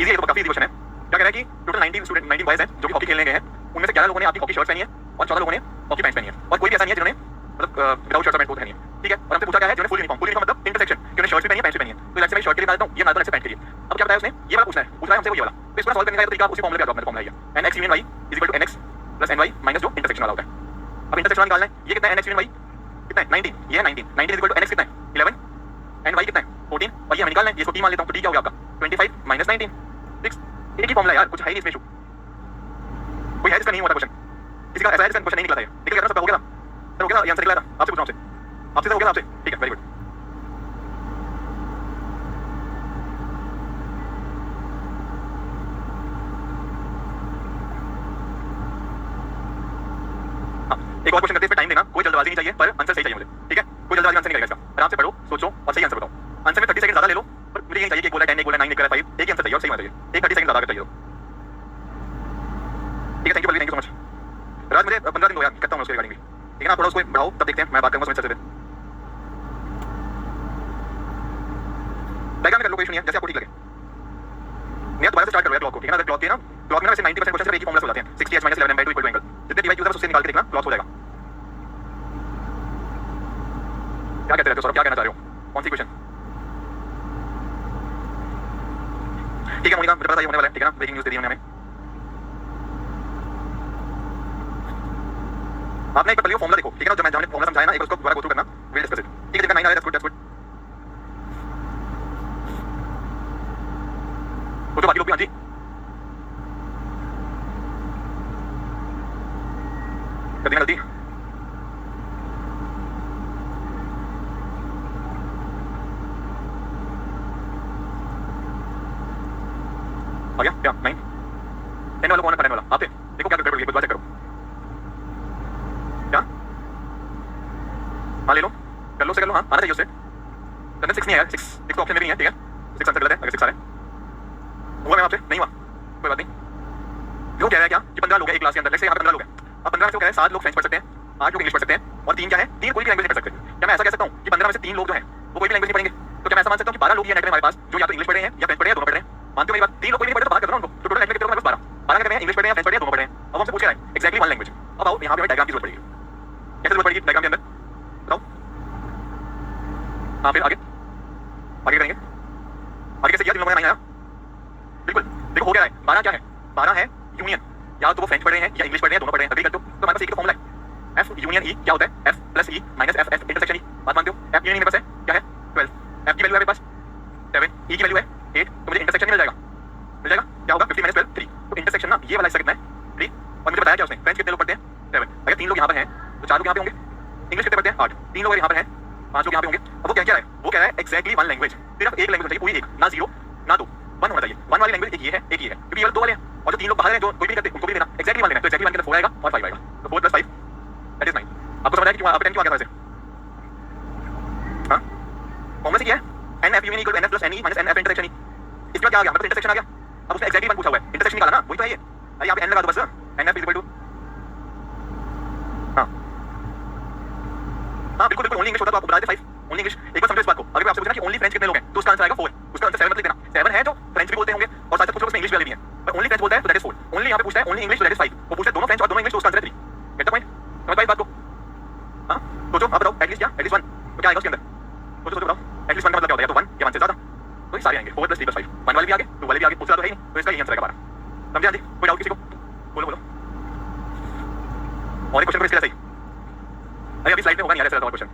A: इजी है, तो काफी इजी क्वेश्चन है, क्या कह रहा है कि टोटल 19 स्टूडेंट 19 बॉयज हैं जो कि हॉकी खेलने गए हैं, उनमें से 11 लोगों ने आपकी हॉकी शर्ट पहनी है और 14 लोगों ने हॉकी पैंट पहनी है, और कोई भी ऐसा नहीं है जिन्होंने मतलब विदाउट शर्ट और पैंट को पहनी है, ठीक है और हमसे पूछा गया है जिन्होंने फुल यूनिफॉर्म मतलब इंटरसेक्शन कि उन्हें शर्ट भी पहनी है पैंट भी पहनी है, तो इलाज से मैं शर्ट के लिए डालता हूं ये डालता हूं पैंट के लिए, अब क्या बताया उसने ये वाला पूछना है हमसे वो ये वाला, तो इसको सॉल्व करने का तरीका उसी फॉर्मूले का फॉर्मूला है n x union y is equal to n x plus n y minus जो इंटरसेक्शन वाला होता है, अब इंटरसेक्शन निकालना है, ये कितना है n x यूनियन y कितना है 19, ये है 19 19 is equal to n x कितना है 11 n y कितना है 14 और ये हमें निकालना है, ये इसको t मान लेता हूं तो t क्या हो गया आपका 25 माइनस 19 6, एक ही फॉर्मूला यार कुछ है ही नहीं इसमें इशू, कोई है जिसका नहीं होता क्वेश्चन, किसी का ऐसा है जिसका क्वेश्चन नहीं निकला था, निकल गया ना सबका हो गया था सर, हो गया ये आंसर निकला था, आपसे पूछ रहा हूं आपसे तो हो गया आपसे, ठीक है वेरी गुड, एक और क्वेश्चन करते हैं, टाइम देना, कोई जल्दबाजी नहीं चाहिए पर आंसर सही चाहिए मुझे, ठीक है कोई जल्दबाजी आंसर नहीं करेगा इसका, आराम से पढ़ो सोचो और सही आंसर बताओ, आंसर में 30 सेकंड ज्यादा ले लो पर मुझे ये चाहिए कि एक बोला 10 एक बोला 9 एक बोला 5, एक ही आंसर चाहिए और सही आंसर चाहिए, एक 30 सेकंड ज्यादा चाहिए, ठीक है थैंक यू बल्ली, थैंक यू सो मच राज, मुझे 15 दिन हो गया करता हूं उसके रिगार्डिंग भी, ठीक है ना थोड़ा उसको बढ़ाओ तब देखते हैं, मैं बात करूंगा उसमें से डायग्राम में कर लो कोई इशू नहीं है जैसे आपको ठीक लगे, मैं दोबारा से स्टार्ट करूंगा क्लॉक को, ठीक है ना क्लॉक के ना क्लॉक में ना वैसे 90% क्वेश्चन सिर्फ एक ही फॉर्मूला से हो जाते हैं 60h - 11 m/2 equal to angle, जितने डिवाइस यूजर उससे निकाल के देखना क्लॉक हो जाएगा, क्या कहते रहते हो सर क्या कहना चाह रहे हो कौन सी क्वेश्चन, ठीक है मोनिका मुझे पता है होने वाला है, ठीक है ना ब्रेकिंग न्यूज़ दे दी हमने हमें, आपने एक बार पहले फॉर्मूला देखो, ठीक है ना जब मैंने फॉर्मूला समझाया ना एक उसको दोबारा गो थ्रू करना, विल डिस्कस इट, ठीक है जितना 9 आ रहा है दैट्स गुड तो बाकी लोग भी, हाँ जी कर देना जल्दी, आ गया क्या 9 10 वाला कौन है 10 वाला आप थे, देखो क्या गड़बड़ हुई है एक बार चेक करो, क्या हाँ ले लो कर लो से कर लो, हाँ आना चाहिए उससे, 6 नहीं आया 6 तो ऑप्शन में नहीं है, ठीक है 6 आंसर गलत है, अगर 6 आ रहा है हुआ मैं आपसे नहीं हुआ कोई बात नहीं, वो कह रहा है क्या कि 15 लोग हैं एक क्लास के अंदर, जैसे यहाँ पे 15 लोग हैं, अब 15 में से वो कह रहे हैं 7 लोग फ्रेंच पढ़ सकते हैं, 8 लोग इंग्लिश पढ़ सकते हैं और 3 क्या है 3 कोई भी लैंग्वेज नहीं पढ़ सकते, क्या मैं ऐसा कह सकता हूँ कि 15 में से 3 लोग जो हैं वो कोई भी लैंग्वेज नहीं पढ़ेंगे, तो क्या मैं ऐसा मान सकता हूँ कि 12 लोग ये नेट में हमारे पास जो या तो इंग्लिश पढ़ रहे हैं या फ्रेंच पढ़ रहे हैं, दोनों पढ़ रहे हैं, मानते हो मेरी बात, 3 लोग कोई नहीं पढ़े तो बाहर कर दो ना उनको, तो टोटल नेट में कितने लोग हैं बस 12 क्या कर रहे हैं इंग्लिश पढ़ रहे हैं फ्रेंच पढ़ रहे हैं दोनों पढ़ रहे हैं, अब हमसे पूछ रहा है एक्जैक्टली वन लैंग्वेज, अब आओ यहाँ पे हमें डायग्राम की जरूरत पड़ेगी, कैसे जरूरत पड़ेगी डायग्राम के अंदर बताओ, हाँ फिर आगे आगे करेंगे, आगे कैसे किया 3 लोगों ने नहीं आया, बिल्कुल देखो हो क्या है 12 क्या है 12 है यूनियन, या तो वो फ्रेंच पढ़ रहे हैं या इंग्लिश पढ़ रहे हैं दोनों पढ़ रहे हैं, अग्री करते हो, तो हमारे पास एक फॉर्मूला है f यूनियन e क्या होता है f plus e minus f f intersection e, बात मानते हो f यूनियन मेरे पास है क्या है 12, f की वैल्यू है मेरे पास 7, e की वैल्यू है 8, तो मुझे इंटरसेक्शन मिल जाएगा क्या होगा 50 - 12 3, तो इंटरसेक्शन ना ये वाला हिस्सा कितना है 3, और मुझे बताया क्या उसने फ्रेंच कितने लोग पढ़ते हैं 7, अगर 3 लोग यहाँ पर हैं तो 4 लोग यहाँ पे होंगे, इंग्लिश कितने पढ़ते हैं 8, 3 लोग यहाँ पर हैं 5 लोग यहाँ पे होंगे, अब वो क्या कह रहा है वो कह रहा है एक्जैक्टली वन लैंग्वेज, सिर्फ एक लैंग्वेज चाहिए कोई एक, ना 0 ना 2 1 होना चाहिए, 1 वाली लैंग्वेज एक ये है एक ये है, क्योंकि ये वाले 2 वाले हैं और जो 3 लोग बाहर हैं जो कोई भी करते उनको भी देना एक्जैक्टली 1 लेना, तो एक्जैक्टली 1 के अंदर 4 आएगा और 5 आएगा, तो 4 + 5 दैट इज 9, आपको समझ आया कि क्यों आप 10 क्यों आ गया वैसे, हां फॉर्मूला से क्या है n f union equal n f plus n e minus n f intersection e, इसमें क्या आ गया मतलब इंटरसेक्शन आ गया, अब उसने एक्जैक्टली 1 पूछा हुआ है इंटरसेक्शन निकाला ना वही तो है ये, अरे यहां पे n लगा दो बस, n f इक्वल टू हां हां बिल्कुल बिल्कुल ओनली इंग्लिश होता तो आपको बता देते 5 ओनली इंग्लिश, एक बार समझो इस बात को, अगर मैं आपसे पूछना कि ओनली फ्रेंच कितने लोग हैं तो उसका आंसर आएगा 4, उसका आंसर 7 मत लिख देना, 7 है तो तो दैट इज 4, ओनली यहाँ पे पूछता है ओनली इंग्लिश तो दैट इज 5, वो पूछता है दोनों फ्रेंच और दोनों इंग्लिश तो उसका आंसर है 3। Get the point? समझ पाई इस बात को? हां सोचो, आप बताओ एटलीस्ट क्या, एटलीस्ट 1 तो क्या आएगा उसके अंदर? सोचो सोचो बताओ, एटलीस्ट 1 का मतलब क्या होता है? या तो 1 या 1 से ज्यादा, तो ये सारे आएंगे 4 + 3 + 5, 1 वाले भी आगे 2 वाले भी आगे, उससे ज्यादा तो है ही नहीं, तो इसका यही आंसर आएगा 12। समझे आंटी? कोई डाउट किसी को? बोलो बोलो। और एक क्वेश्चन इसके सही, अरे अभी स्लाइड में होगा नहीं यार ऐसा और क्वेश्चन,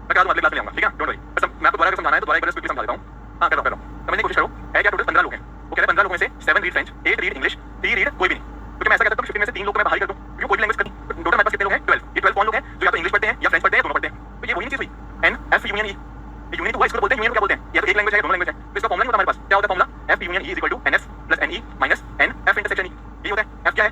A: मैं कल अगले क्लास में आऊंगा, ठीक है? डोंट वरी, बस मैं आपको दोबारा समझाना है तो दोबारा एक बार स्पीड समझा देता हूं। हां कर रहा हूं, समझने की कोशिश करो। है क्या टोटल 15 लोग हैं, वो कह रहे हैं 15 लोगों में से 7 read French, 8 read English, 3 read कोई भी नहीं। तो मैं ऐसा कहता हूं 15 में से 3 लोग को मैं बाहर कर दूं क्योंकि कोई भी लैंग्वेज करनी, टोटल मेरे पास कितने लोग हैं? 12। ये 12 कौन लोग हैं जो या तो इंग्लिश पढ़ते हैं या फ्रेंच पढ़ते हैं या दोनों पढ़ते हैं? तो ये वही चीज हुई एन एफ यूनियन ई। ये यूनियन तो हुआ, इसको बोलते हैं यूनियन, क्या बोलते हैं? या तो एक लैंग्वेज है या दोनों लैंग्वेज है, तो इसका फॉर्मूला नहीं होता हमारे पास। क्या होता है formula? F union E = n F + n E - n F intersection E. ये होता है। एफ क्या है?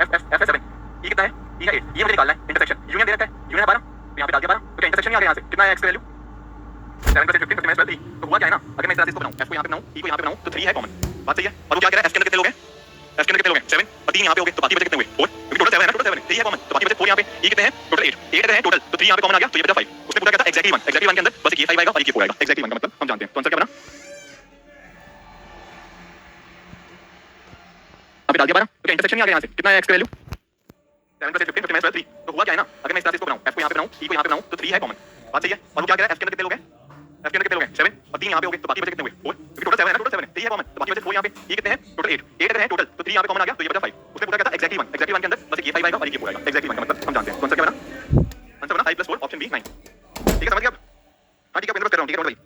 A: एफ है 7, ई कितना है? ई है 8। ये मुझे निकालना है इंटरसेक्शन। यूनियन दे रखा है, यूनियन है 12, तो यहां पे डाल दिया 12, तो इंटरसेक्शन ही आ गया यहां से। कितना है एक्स का वैल्यू? 7 + 15 15 3। तो हुआ क्या है ना, अगर मैं इस तरह से इसको बनाऊं, एफ को यहां पे बनाऊं, ई को यहां पे बनाऊं, तो 3 है कॉमन। बात सही है? और वो क्या कह रहा है? एफ के अंदर कितने लोग हैं? एफ के अंदर कितने लोग हैं? 7 और 3 यहां पे हो गए, तो बाकी बचे कितने हुए? 4, क्योंकि टोटल 7 है ना, टोटल 7 है, 3 है कॉमन, तो बाकी बचे 4 यहां पे। ई कितने हैं? टोटल 8 अगर है टोटल, तो 3 यहां पे कॉमन आ गया, तो ये बचा 5। उसने पूछा क्या था? एग्जैक्टली 1। एग्जैक्टली 1 के अंदर बस एक ये 5 आएगा और एक ये 4 आएगा। एग्जैक्टली 1 का मतलब हम जानते हैं, तो आंसर क्या बना? अभी डाल दिया 12, तो क्या इंटरसेक्शन ही आ गया यहां से? कितना है एक्स का वैल्यू? 7 + 15 15 3। तो हुआ क्या है ना, अगर मैं इस तरह से इसको बनाऊं, एफ को यहां पे बनाऊं, ई को यहां पे बनाऊं, तो 3 है कॉमन। बात सही है? और वो क्या कह रहा है? एफ के अंदर कितने लोग हैं? एफ के अंदर कितने लोग हैं? 7 और 3 यहां पे हो गए, तो बाकी बचे कितने हुए? 4, क्योंकि टोटल 7 है ना, टोटल 7 है, 3 है कॉमन, तो बाकी बचे 4 यहां पे। ई कितने हैं? टोटल 8 अगर है टोटल, तो 3 यहां पे कॉमन आ गया, तो ये बचा 5। उसने पूछा क्या था? एग्जैक्टली 1। एग्जैक्टली 1 के अंदर बस एक ये 5 आएगा और एक ये 4 आएगा। एग्जैक्टली 1 का मतलब हम जानते हैं, तो आंसर क्या बना? आंसर बना 5 + 4 ऑप्शन बी 9। ठीक है, समझ गए अब? हां ठीक है, कर रहा हूं, ठीक है, डोंट वरी।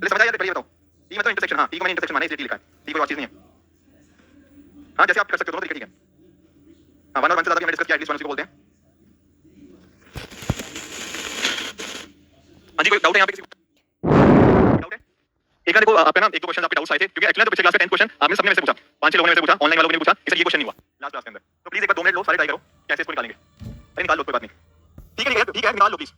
A: पहले समझ आया? पहले बताओ, ई मतलब इंटरसेक्शन। हां, ई को मैंने इंटरसेक्शन माना, इसलिए टी लिखा है, ई कोई और चीज नहीं है। हां, जैसे आप कर सकते हो, दोनों तरीके ठीक है। हां, 1 और 1 से ज्यादा भी हमने डिस्कस किया, एटलीस्ट 1 उसी को बोलते हैं। हां जी, कोई डाउट है यहां पे किसी को? डाउट है? एक ना देखो, आप है ना, एक दो क्वेश्चन आपके डाउट्स आए थे क्योंकि एक्चुअली तो पिछले क्लास में 10 क्वेश्चन आपने सबने मेरे से पूछा, 5-6 लोगों ने मेरे से पूछा, ऑनलाइन वालों ने पूछा, इसलिए ये क्वेश्चन नहीं हुआ लास्ट क्लास के अंदर। तो प्लीज एक बार 2 मिनट लो, सारे ट्राई करो कैसे इसको निकालेंगे। अरे निकाल लो, कोई बात नहीं, ठीक है ठीक है, निकाल लो प्लीज।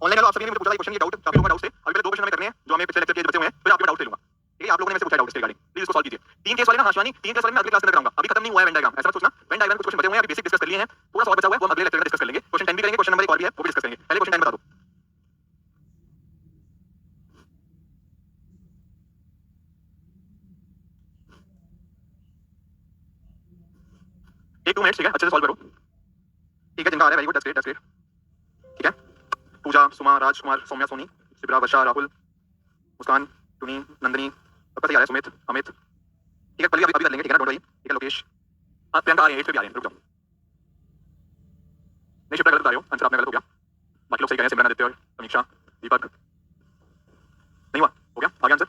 A: ऑनलाइन वालों आप सभी ने मुझे पूछा ये क्वेश्चन, ये डाउट काफी लोगों का डाउट थे। अभी पहले 2 क्वेश्चन हमें करने हैं जो हमें पिछले लेक्चर के बचे हुए हैं, फिर आपके डाउट ले लूंगा, ठीक है? आप लोगों ने मेरे से पूछा डाउट इसके रिगार्डिंग, प्लीज इसको सॉल्व कीजिए। 3 केस वाले ना हाशवानी, 3 केस वाले मैं अगले क्लास के अंदर कराऊंगा, अभी खत्म नहीं हुआ है वेन डायग्राम, ऐसा मत सोचना। वेन डायग्राम कुछ क्वेश्चन बचे हुए हैं, अभी बेसिक डिस्कस कर लिए हैं, थोड़ा सा और बचा हुआ है, वो हम अगले लेक्चर में डिस्कस कर लेंगे। क्वेश्चन 10 भी करेंगे, क्वेश्चन नंबर 1 और भी है, वो भी डिस्कस करेंगे। पहले क्वेश्चन 10 बता दो। एक 2 मिनट, ठीक है, अच्छे से सॉल्व करो, ठीक है? जिनका आ रहा है वेरी गुड, दैट्स ग्रेट, ठीक है? पूजा, सुमा, राजकुमार, सौम्या, सोनी, शिप्रा, वर्षा, राहुल, मुस्कान, टुनी, नंदिनी, सबका सही आ रहा है, सुमित, अमित, ठीक है? पल्ली अभी कर लेंगे, ठीक है ना, डोंट वरी, ठीक है? लोकेश, प्रियंका आ रही है, 8 पे भी आ रहे हैं, रुक जाओ। नहीं, शिप्रा गलत बता रहे हो, आंसर आपने गलत हो गया, बाकी लोग सही कह रहे हैं, सिमरन, आदित्य, समीक्षा, दीपक, नहीं हुआ, हो गया, आ गया आंसर।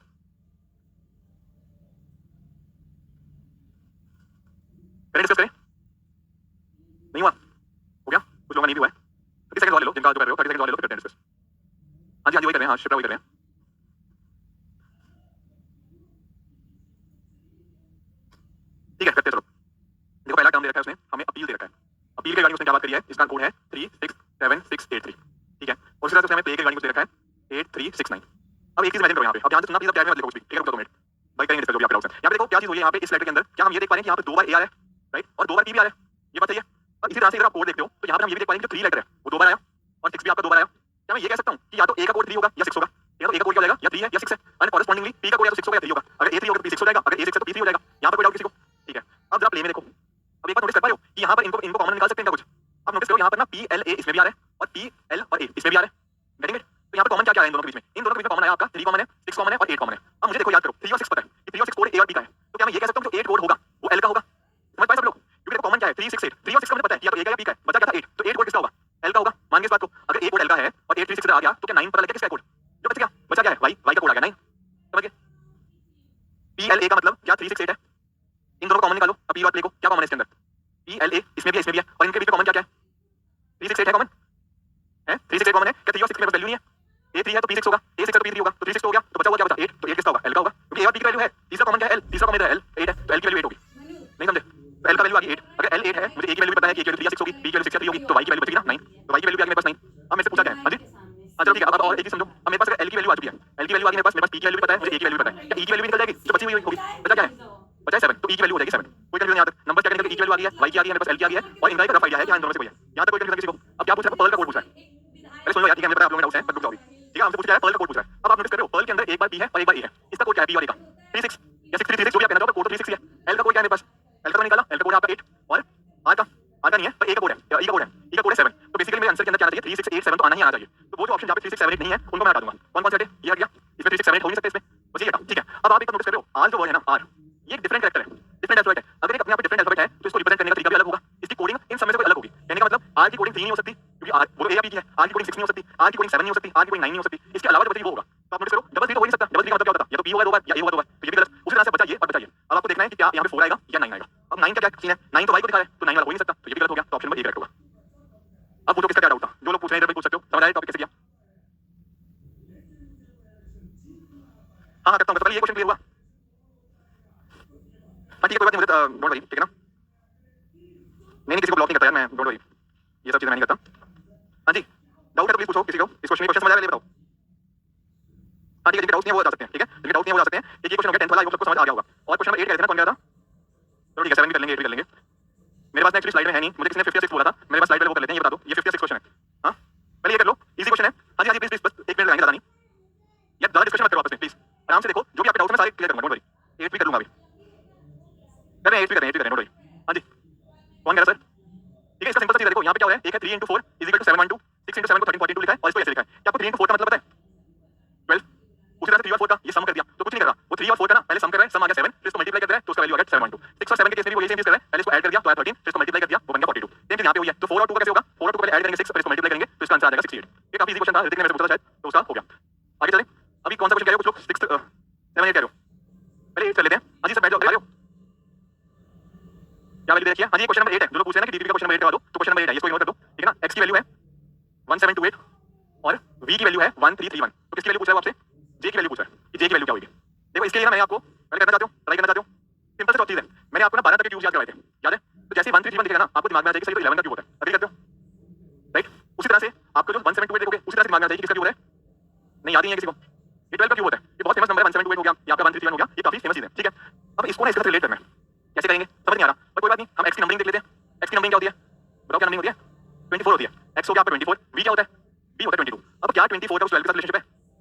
A: करें डिस्कस करें? नहीं हुआ, हो गया, कुछ लोगों का नहीं भी हुआ है। 30 सेकंड और ले लो, जिनका जो कर रहे हो 30 सेकंड और ले लो, फिर करते हैं डिस्कस। हाँ जी, वही कर रहे हैं, हाँ शिप्रा वही कर रहे हैं। ठीक है, करते चलो। देखो पहला टर्म दे रखा है उसने, हमें अपील दे रखा है। अपील के रिगार्डिंग उसने क्या बात करी है? इसका कोड है 367683, ठीक है? और उसके साथ उसने हमें पे के रिगार्डिंग दे रखा है 8369। अब एक चीज इमेजिन करो यहाँ पे, अब ध्यान से सुनना प्लीज, अब क्या मत लिखो कुछ भी, ठीक है? रुको 2 मिनट, भाई करेंगे डिस्कस जो भी आपके डाउट्स हैं। यहाँ पे देखो क्या चीज हुई है यहाँ पे इस लेटर के अंदर, क्या हम ये देख पा रहे हैं कि यहाँ पे 2 बार ए आ रहा है, राइट? और 2 बार पी भी आ रहा है, ये बात सही है? और इसी तरह से अगर आप कोड देखते हो तो यहाँ पे हम ये भी देख पाएंगे जो 3 लेटर है वो 2 बार आया और 6 भी आपका 2 बार आया। क्या मैं ये कह सकता हूँ कि या तो ए का कोड 3 होगा या 6 होगा? या तो ए का कोड क्या हो जाएगा? या 3 है या 6 है, और कॉरेस्पॉन्डिंगली पी का कोड या तो 6 होगा या 3 होगा। अगर ए 3 होगा तो पी 6 हो जाएगा, अगर ए 6 है तो पी 3 हो जाएगा। यहाँ पर कोई डाउट किसी को? ठीक है, अब जरा प्ले में देखो, अब एक बार नोटिस कर पा रहे हो कि यहाँ पर इनको कॉमन निकाल सकते हैं क्या कुछ? अब नोटिस करो यहाँ पर ना पी एल ए इसमें भी आ रहा है और पी एल और ए इसमें भी आ रहा है, गेटिंग इट? तो यहाँ पर कॉमन क्या क्या है इन दोनों के बीच में? इन दोनों के बीच में कॉमन आया आपका 3 कॉमन है, 6 कॉमन है और 8 कॉमन है। अब मुझे देखो याद करो 3 और 6 पता है कि 3 और 6 कोड ए और बी का है, तो क्या मैं ये कह सकता हूँ जो 8 कोड होगा वो एल का होगा? समझ पाए सब लोग? क्योंकि देखो कॉमन क्या है 3 6 8, 3 और 6 का मुझे पता है कि या तो ए का या बी का है, बचा क्या था 8, तो 8 कोड किसका होगा? एल का होगा। मान के इस बात को, अगर ए कोड एल का है और 8 3 6 आ गया तो क्या 9 पता लग गया किसका कोड? जो बच गया, बचा क्या है? वाई, वाई का कोड आ गया 9, समझ गए? पी एल ए का मतलब क्या 3 6 8 है, इन दोनों कॉमन निकालो। अब ये बात देखो क्या कॉमन है इसके अंदर? पी एल ए इसमें भी है इसमें भी है, और इनके बीच में कॉमन क्या क्या है? 3 6 8 है कॉमन है, 3 6 8 कॉमन है। क्या 3 और 6 में वैल्यू नहीं है? ए 3 है तो पी 6 होगा, ए 6 है तो पी 3 होगा, तो 3 6 हो गया, तो बचा हुआ क्या बचा? 8, तो 8 किसका होगा? एल का होगा, क्योंकि ए और बी की वैल्यू है। तीसरा कॉमन क्या है? एल, तीसरा कॉमन है एल, 8 है, तो एल की वैल्यू 8 होगी, नहीं समझे? तो एल का वैल्यू आ गई 8। अगर एल 8 है, मुझे ए की वैल्यू भी पता है कि ए की वैल्यू 3 या 6 होगी, बी की वैल्यू 6 या 3 होगी, तो वाई की वैल्यू बचेगी ना 9, तो वाई की वैल्यू भी आ गई मेरे पास 9। अब मेरे से पूछा क्या है? हां जी, चलो ठीक है, अब और एक चीज समझो, अब मेरे पास अगर एल की वैल्यू आ चुकी है, एल की वैल्यू आ गई मेरे पास पी की वैल्यू भी पता है, मुझे ए की वैल्यू भी पता है, क्या ई की वैल्यू भी निकल जाएगी जो बची हुई होगी? बचा क्या है? बचा 7, तो ई की वैल्यू हो जाएगी 7। कोई कंफ्यूजन यहाँ तक? नंबर क्या करेंगे? ई की वैल्यू आ गई है, वाई की आ गई है, मेरे पास एल की आ गई है, और इनका एक रफ आइडिया है कि इन दोनों में से कोई है। यहाँ तक कोई कंफ्यूजन किसी को? अब क्या पूछ रहा है? पर्ल का कोड पूछ रहा है। पहले सुन लो यार, ठीक है, मेरे पास आप लोगों में डाउट्स हैं, पर रुक जाओ अभी, ठीक है? हमसे पूछ रहा है पर्ल का कोड पूछ रहा है। अब आप नोटिस कर रहे हो पर्ल के अंदर एक बार पी है और एक बार ए है, इसका कोड क्या है? पी और ए का 36 या 6 3 36 जो भी आप कहना चाहो, कोड तो 36 ही है। एल का कोड क्या है मेरे पास? एल का निकाला, एल का कोड है आपका 8 और आर का नहीं है पर ए का कोड है, ई का कोड है, ई का कोड है 7। तो बेसिकली मेरे आंसर के अंदर क्या आना चाहिए 3687 तो आना ही आना चाहिए। तो वो जो ऑप्शन जहाँ पे 3678 नहीं है उनको मैं हटा दूंगा। कौन से हटे? ये हट गया, इसमें 3678 हो नहीं सकते, इसमें बस ये हटा। ठीक है, अब आप एक नोटिस कर रहे हो आर जो वर्ड है ना आर, ये एक डिफरेंट कैरेक्टर है, डिफरेंट अल्फाबेट है। अगर एक अपने आप डिफरेंट अल्फाबेट है तो इसको रिप्रेजेंट करने का तरीका भी अलग होगा, इसकी कोडिंग इन सब में से कोई अलग होगी। कहने का मतलब आर की कोडिंग 3 नहीं हो सकती क्योंकि आर वो ए या बी की है, आर की कोडिंग 6 नहीं हो सकती, आर की कोडिंग 7 नहीं हो सकती, आर की कोडिंग 9 नहीं हो सकती, इसके अलावा जो बची वो होगा। तो आप नोटिस करो डबल 3 तो हो ही नहीं सकता, डबल 3 का मतलब क्या होता है या तो बी होगा 2 बार या ए होगा 2 बार, तो ये भी गलत। उसी तरह से बचा ये और बचा ये। अब आपको देखना है कि क्या यहाँ पे 4 आएगा या 9 आएगा। अब 9 का क्या सीन है, 9 तो वाई को दिखा रहा है तो 9 वाला हो ही नहीं सकता, तो ये भी गलत हो गया। तो ऑप्शन नंबर ए करेक्ट होगा। अब पूछो किसका क्या डाउट था, जो लोग पूछ रहे हैं इधर भी पूछ सकते हो। समझ आया टॉपिक कैसे किया? हाँ करता हूँ, ये क्वेश्चन क्लियर हुआ? हाँ ठीक है, कोई बात नहीं, मुझे डोंट वरी, ठीक है ना। नहीं किसी को ब्लॉक नहीं करता यार मैं, डोंट वरी, ये सब चीजें मैं नहीं करता। हाँ जी डाउट है तो प्लीज पूछो किसी को, इस क्वेश्चन में क्वेश्चन समझ आया बताओ। हाँ ठीक है, जिनके डाउट नहीं है वो आ सकते हैं, ठीक है, जिनके डाउट नहीं है वो आ सकते हैं। एक ये क्वेश्चन हो गया 10th वाला, आई होप सबको समझ आ गया होगा। और क्वेश्चन नंबर 8 कहते हैं ना, कौन गया था? चलो ठीक है 7 भी कर लेंगे, 8 भी कर लेंगे। मेरे पास एक्चुअली स्लाइड में है नहीं, मुझे किसी ने 56 बोला था, मेरे पास स्लाइड पे वो कर लेते हैं। ये बता दो ये 56 क्वेश्चन है। हाँ पहले ये कर लो, इजी क्वेश्चन है। हाँ जी प्लीज बस 1 मिनट लगाएंगे, ज्यादा नहीं यार, ज्यादा डिस्कशन मत करो आपस में प्लीज, आराम से देखो, जो भी आपके डाउट है मैं सारे क्लियर करूंगा, डोंट वरी। 8 भी कर लूंगा अभी, कर रहे हैं 8 भी कर रहे हैं, डोंट वरी। हाँ जी कौन कह रहा सर? ठीक है, इसका सिंपल सा चीज देखो, यहाँ पे क्या हो रहा है, एक है 3 into 4 is equal to 712, 6 into 7 को 1342 लिखा है और इसको ऐसे लिखा है। क्या आपको 3 into 4 का मतलब पता है? 12। उसी तरह से 3 और 4 का ये सम कर दिया तो कुछ नहीं कर रहा, वो 3 और 4 का ना पहले सम कर रहा है, सम आ गया 7, फिर इसको मल्टीप्लाई कर रहा है तो उसका वैल्यू आ गया 712। 6 और 7 के केस में भी वही सेम चीज कर रहा है, पहले इसको ऐड कर दिया तो आया 13, फिर इसको मल्टीप्लाई कर दिया वो बन गया 42। सेम चीज यहाँ पे हुई है। तो 4 और 2 का कैसे होगा? 4 और 2 को पहले ऐड करेंगे 6 फिर इसको मल्टीप्लाई करेंगे तो इसका आंसर आ जाएगा 68। ये काफी इजी क्वेश्चन था, ऋतिक ने मेरे से पूछा था शायद, तो उसका हो गया। आगे चलें, अभी कौन सा क्वेश्चन कह रहे हो कुछ लोग? 6 7 8 कह रहे हो, पहले 8 कर लेते हैं। हाँ जी सर बैठ जाओ, आ रहे हो क्या वैल्यू देखिए? हाँ जी क्वेश्चन नंबर 8 है, जो लोग पूछ रहे हैं ना कि डीपी का क्वेश्चन नंबर 8 करवा दो, तो क्वेश्चन नंबर 8 है, इसको इग्नोर कर दो, ठीक है ना। x की वैल्यू है 1728 और v की वैल्यू है 1331। तो किसकी वैल्यू पूछ रहा है आपसे? j की वैल्यू पूछ रहा है कि j की वैल्यू क्या होगी। देखो इसके लिए ना मैं आपको पहले करना चाहता हूँ, ट्राई करना चाहता हूँ, सिंपल से चीज है। मैंने आपको ना 12 तक के क्यूज याद करवाए थे, याद है? तो जैसे 1331 दिखेगा ना आपको दिमाग में आ जाएगा सही तो 11 का क्यूब होता है, अग्री करते हो? राइट, उसी तरह से आपको जो 1728 देखोगे उसी तरह से दिमाग में आ जाएगी किसका क्यूब होता है। नहीं याद नहीं है किसी को? ये 12 का क्यूब होता है, ये बहुत फेमस नंबर है। 1728 हो गया, ये आपका 1331 हो गया, ये काफी फेमस चीज है, ठीक है। अब इसको ना इसके साथ रिलेट करना है, कैसे करेंगे समझ नहीं आ रहा, पर कोई बात नहीं, हम x की नंबरिंग देख लेते हैं। x की नंबरिंग क्या होती है बताओ, क्या नंबरिंग होती है? 24 होती है। x हो गया आपका 24, v क्या होता है? v होता है 22। अब क्या 24 का 12 के साथ रिलेशनशिप है,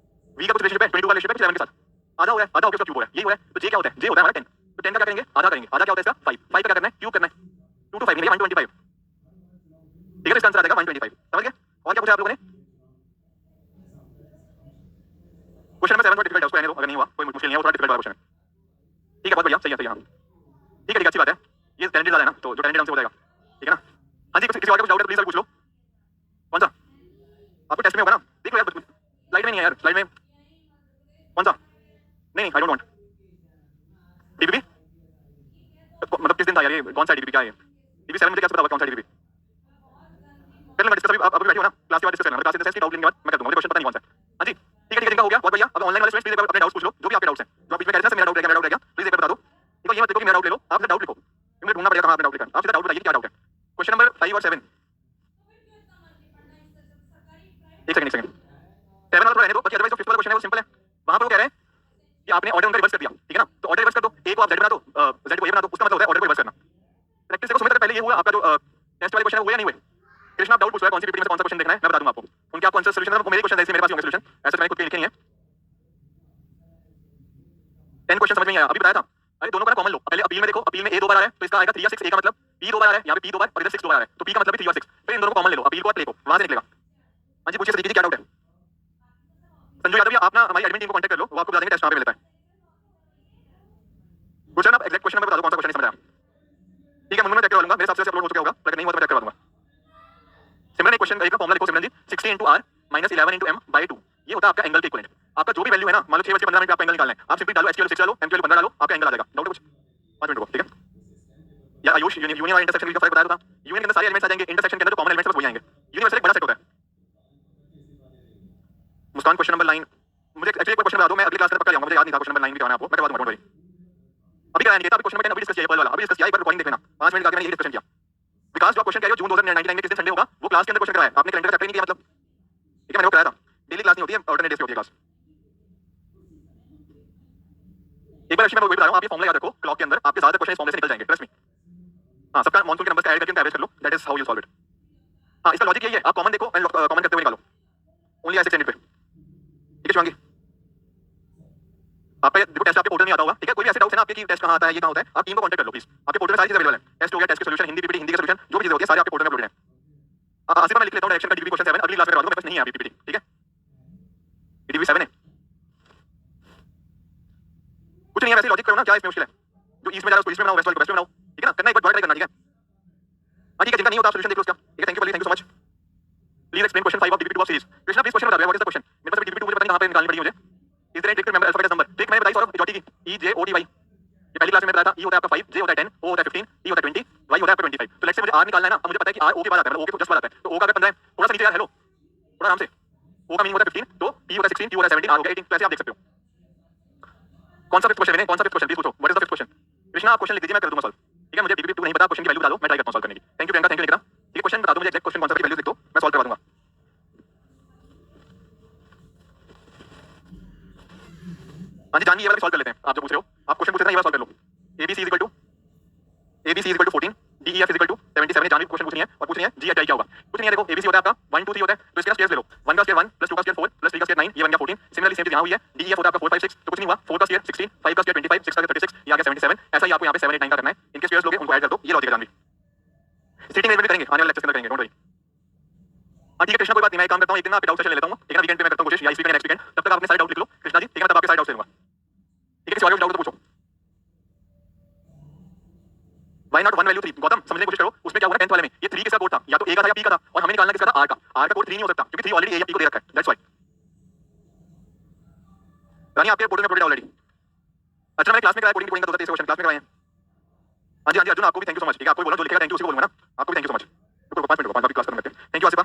A: v का कुछ रिलेशनशिप है 22 का रिलेशनशिप है 7 के साथ, आधा हो रहा है, आधा हो गया उसका क्यूब हो रहा है, यही हो रहा है। तो j क्या होता है? j होता है हमारा 10। तो 10 का क्या करेंगे? आधा करेंगे, आधा क्या होता है इसका? 5। 5 का क्या करना है? क्यूब करना है, 2 to 5 मिलेगा 125, ठीक है। तो इसका आंसर आ जाएगा 125, समझ गए? और क्या पूछा आप लोगों ने? क्वेश्चन नंबर 7 थोड़ा डिफिकल्ट है, उसको रहने दो, अगर नहीं हुआ कोई मुश्किल नहीं है, वो थोड़ा डिफिकल्ट वाला क्वेश्चन है, ठीक है। बहुत बढ़िया, सही है, सही है, हाँ ठीक है, अच्छी बात है। ये टैलेंटेड वाला है ना, तो जो टैलेंटेड हमसे हो जाएगा, ठीक है ना। हाँ जी किसी और का कुछ डाउट है तो प्लीज पूछ लो। कौन सा? आपको टेस्ट में होगा ना, देख लो यार, स्लाइड में नहीं है यार, स्लाइड में कौन सा? नहीं आई डोंट वांट डीबीबी, मतलब किस दिन था यार ये, कौन सा डीबीबी क्या है? डीबी 7 मुझे क्या पता होगा कौन सा डीबीबी? कर लूंगा डिस्कस, अभी अभी बैठे हो ना, क्लास के बाद डिस्कस करना, क्लास के डाउट लेने के बाद मैं कर दूंगा, मुझे क्वेश्चन पता नहीं कौन सा है। हाँ जी ठीक है, जिनका हो गया बहुत बढ़िया। अब ऑनलाइन वाले स्टूडेंट्स प्लीज अपने डाउट्स पूछ लो, जो भी आपके डाउट्स हैं, जो बीच में कह रहे थे मेरा डाउट रह गया, प्लीज एक बार बता दो। देखो ये मत देखो कि मेरा डाउट ले लो, आप डाउट लिखो, मुझे ढूंढना पड़ेगा कहां आपने डाउट लिखा। आप सीधा डाउट बताइए क्या डाउट है। क्वेश्चन नंबर 5 और 7, एक सेकंड 7 वाला थोड़ा रहने दो, बाकी अदरवाइज जो 5th वाला क्वेश्चन है वो सिंपल है। वहां पर वो कह रहे हैं कि आपने ऑर्डर उनका रिवर्स कर दिया, ठीक है ना। तो ऑर्डर रिवर्स कर दो, ए को आप z बना दो, z को a बना दो, उसका मतलब होता है ऑर्डर को रिवर्स करना। प्रैक्टिस देखो सुमित, पहले ये हुआ आपका जो टेस्ट वाले क्वेश्चन है वो या नहीं हुए? कृष्ण आप डाउट पूछ रहे हैं कौन सी पीपीटी में कौन सा क्वेश्चन देखना है, मैं बता दूंगा आपको। उनके आपको आंसर सॉल्यूशन है, मेरे क्वेश्चन ऐसे मेरे पास होंगे सॉल्यूशन, ऐसे मैंने खुद के लिखे नहीं है। 10 क्वेश्चन समझ में आया, अभी बताया था। अरे दोनों का कॉमन लो, पहले अपील में देखो, अपील में a 2 बार आ रहा है तो इसका आएगा 3 या 6, a का मतलब p 2 बार आ रहा है, यहाँ पे p 2 बार और इधर 6 2 बार आ रहा है, तो p का मतलब भी 3 और 6। फिर इन दोनों को कॉमन ले लो, अपील को और प्ले को, वहां से निकलेगा। हाँ जी पूछिए सर, क्या डाउट है? संजू यादव, आप ना हमारी एडमिन टीम को कांटेक्ट कर लो, वो आपको बता देंगे टेस्ट कहां पे मिलता है। कुछ ना एग्जैक्ट क्वेश्चन नंबर बता दो, कौन सा क्वेश्चन नहीं समझ आया? ठीक है मुझे चेक करवा लूंगा, मेरे हिसाब से अपलोड हो चुका होगा, अगर नहीं हुआ तो मैं चेक करवा दूंगा। सिमरन एक क्वेश्चन का फॉर्मूला लिखो सिमरन जी, 60 into r minus 11 into m by 2, ये होता है आपका एंगल के इक्विवेलेंट। आपका जो भी वैल्यू है ना, मान लो 6 बजे 15 मिनट आपका एंगल निकालना है, आप सिंपली डालो h की वैल्यू 6 डालो, m की वैल्यू 15 डालो, आपका एंगल आ जाएगा। डाउट है कुछ? 5 मिनट रुको, ठीक है यार। आयुष यूनियन और इंटरसेक्शन का फर्क बताया था, यूनियन के अंदर सारे एलिमेंट्स आ जाएंगे, इंटरसेक्शन के अंदर जो कॉमन एलिमेंट्स बस वही आएंगे। यूनियन वैसे एक बड़ा सेट होता है। मुस्कान क्वेश्चन नंबर 9, मुझे एक्चुअली एक क्वेश्चन बता दो, मैं अगली क्लास में पक्का ले आऊंगा, मुझे याद नहीं था क्वेश्चन नंबर 9 भी करवाना है आपको, मैं करवा दूंगा, डोंट वरी। अभी कराएंगे था, अभी क्वेश्चन नंबर 10 अभी डिस्कस किया है, वाला अभी डिस्कस किया है, एक बार रिकॉर्डिंग देख लेना, 5 मिनट का मैंने ये डिस्कशन किया। विकास जो क्वेश्चन कह रहे हो जून 2099 में किस दिन संडे होगा, वो क्लास के अंदर क्वेश्चन कराया, आपने कैलेंडर का चेक नहीं किया मतलब, ठीक है मैंने वो कराया था। डेली क्लास नहीं होती है, अल्टरनेट डेज की होती है क्लास। एक बार मैं वो बता रहा हूं, आप ये फॉर्मूला याद रखो, क्लॉक के अंदर आपके ज्यादा क्वेश्चन इस फॉर्मूले से निकल जाएंगे, ट्रस्ट मी। हां सबका मॉनसून के नंबर्स का ऐड करके उनका एवरेज कर लो, that is how you solve it. हां इसका लॉजिक यही है, आप कॉमन देखो एंड कॉमन करते हुए निकालो, ओनली एज एक्सटेंडेड पे, ठीक है शिवांगी। आपका देखो टेस्ट आपके पोर्टल में आता होगा, ठीक है। कोई भी ऐसे डाउट है ना आपके कि टेस्ट कहाँ आता है, ये कहाँ होता है, आप टीम को कांटेक्ट कर लो प्लीज। आपके पोर्टल में सारी चीजें अवेलेबल है। टेस्ट हो गया, टेस्ट के सॉल्यूशन, हिंदी पीपीटी, हिंदी का सॉल्यूशन, जो भी चीजें होती है सारे आपके पोर्टल में अपलोडेड है। आसिफ मैं लिख लेता हूं डायरेक्शन का डीबी क्वेश्चन 7 अगली क्लास में करवा दूंगा, मेरे पास नहीं है अभी पीपीटी, ठीक है। डीबी 7 है, कुछ नहीं है, वैसे लॉजिक करो ना, क्या इसमें मुश्किल है। जो ईस्ट में जा रहा है उसको ईस्ट में बनाओ, वेस्ट वाले को वेस्ट में बनाओ, ठीक है ना। करना एक बार ट्राई करना, ठीक है। हां ठीक है, जिनका नहीं होता आप सॉल्यूशन देख लो उसका, ठीक है। थैंक यू पल्ली, thank you so much. Please explain question 5 of dB 2 of series. Krishna please question बता दो, व्हाट इज द क्वेश्चन। मेरे पास डीबी 2 मुझे पता नहीं कहां पे निकालनी पड़ी मुझे। Is there any trick to remember alphabet number. Trick मैंने बताई सौरभ जॉटी की, ई जे ओ टी वाई। ये पहली क्लास में बताया था, ई होता है आपका 5, जे होता है 10, ओ होता है 15, ई होता है 20, वाई होता है आपका 25। तो लेट्स से मुझे आर निकालना है ना, अब मुझे पता है कि आर ओ के बाद आता है, मतलब ओ के जस्ट बाद आता है। तो ओ का अगर 15 है, थोड़ा सा नीचे यार, हेलो थोड़ा आराम से। ओ का मीनिंग होता है 15, तो पी होता है 16, क्यू होता है 17, आर हो गया 18। तो ऐसे आप देख सकते हो। कौन सा फिफ्थ क्वेश्चन मैंने, कौन सा फिफ्थ क्वेश्चन प्लीज पूछो, what is the fifth question. Krishna आप क्वेश्चन लिख दीजिए, मैं कर दूंगा सॉल्व, ठीक है। मुझे डीबी 2 नहीं पता, क्वेश्चन की वैल्यू बता दो, मैं ट्राई करता हूं सॉल्व करने की। Thank you Priyanka, thank you Nikita, ठीक है। क्वेश्चन बता दो मुझे, एग्जैक्ट क्वेश्चन कौन सा की वैल्यू लिख दो, मैं सॉल्व करवा दूंगा। हां जी जानिए, ये वाला सॉल्व कर लेते हैं। आप जो पूछ रहे हो, आप क्वेश्चन पूछ रहे हैं, ये वाला सॉल्व कर लो। ABC = 14, DEF = 77 है। जानवी क्वेश्चन पूछ रही है और पूछ रही है जी एच आई क्या होगा, कुछ नहीं है। देखो ABC होता है आपका 1 2 3 होता है, तो इसका स्क्वायर ले लो। 1 का स्क्वायर 1 + 2 का स्क्वायर 4 + 3 का स्क्वायर 9, ये बन गया 14। सिमिलरली सेम चीज यहां हुई है। DEF होता है आपका 4 5 6, तो कुछ नहीं हुआ। 4 का स्क्वायर 16, 5 का स्क्वायर 25, 6 का स्क्वायर 36, ये आ गया 77। ऐसा ही आपको यहां पे 7 8 9 का करना है। इनके स्क्वायर्स लोगे, उनको ऐड कर दो, ये लॉजिक है जानवी। सीटिंग अरेंजमेंट करेंगे, आने वाले लेक्चर के अंदर करेंगे, डोंट वरी। हां ठीक है कृष्णा, कोई बात नहीं, मैं एक काम करता हूं, एक दिन ना आपके डाउट सेशन ले लेता हूं, ठीक है ना। वीकेंड पे मैं करता हूं कोशिश, या इस वीकेंड नेक्स्ट वीकेंड, तब तक आप अपने सारे डाउट लिख लो कृष्णा जी, ठीक है ना। तब आपके सारे डाउट ले लूंगा, ठीक है। किसी और डाउट तो पूछो। Why not 1 value 3? गौतम समझने की कोशिश करो, उसमें क्या हुआ 10th वाले में, ये 3 किसका कोड था, या तो A का था या P का था, और हमें निकालना किसका था, R का। R का कोड 3 नहीं हो सकता, क्योंकि 3 ऑलरेडी A या P को दे रखा है, दैट्स व्हाई। रानी आपके पोर्टल में अपलोडेड ऑलरेडी। अच्छा मैंने क्लास में कराया कोडिंग का 2023 क्वेश्चन क्लास में कराए हैं। हां जी अर्जुन, आपको भी थैंक यू सो मच, ठीक है। आपको बोलना जो लिखेगा थैंक यू उसी को बोलूंगा ना, आपको भी थैंक यू सो मच। रुको 5 मिनट रुको, 5 क्लास खत्म करते हैं। Thank you Asifa.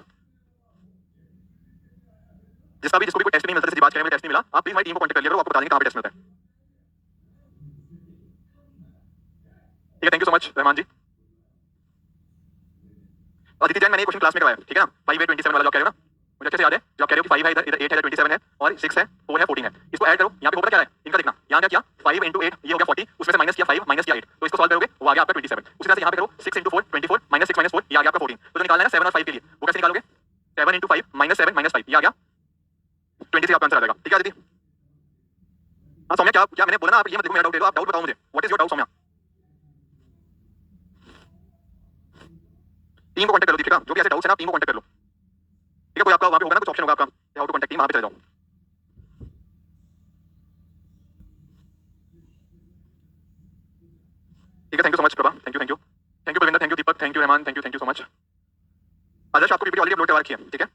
A: जिसका भी जिसको भी कोई टेस्ट नहीं मिलता, जैसे बात करें, मुझे टेस्ट नहीं मिला, आप प्लीज हमारी टीम को कांटेक्ट कर लिया करो, आपको बता देंगे कहां पे टेस्ट मिलता है, ठीक है। Thank you so much Rahman ji. Aditi Jain, मैंने क्वेश्चन क्लास में करवाया, ठीक है ना। 5 8 27 वाला जो आप कह रहे हो ना, मुझे अच्छे से याद है। जो आप कह रहे हो कि 5 है, इधर 8 है, इधर 27 है, और 6 है, 4 है, 14 है। इसको ऐड करो, यहां पे होगा क्या है इनका देखना। यहां क्या किया 5 × 8, ये हो गया 40, उसमें से माइनस किया 5, माइनस किया 8, तो इसको सॉल्व करोगे वो आ गया आपका 27। उसी तरह से यहां पे करो 6 × 4 24, -6 - 4, ये आ गया आपका 14। तो जो निकालना है ना 7 और 5 के लिए, वो कैसे निकालोगे, 7 × 5 -7 - 5, ये आ गया 23 आपका आंसर आ जाएगा, ठीक है अदिति। हां सौम्या, क्या क्या मैंने बोला ना, आप ये मत देखो मेरा डाउट दे दो, आप डाउट बताओ मुझे, what is your doubt Saumya. Team को कांटेक्ट कर लो, ठीक है। जो भी ऐसे डाउट्स है ना, टीम को कांटेक्ट कर लो, ठीक है। कोई आपका वहां पे होगा ना, कुछ ऑप्शन होगा आपका, हाउ टू कांटेक्ट टीम, वहां पे चले जाओ, ठीक है। Thank you so much Prabha, thank you, thank you, thank you Pravinder, thank you Deepak, thank you Rahman, thank you so much. Adarsh आपको पीपीटी ऑलरेडी अपलोड करवा रखी है, ठीक है।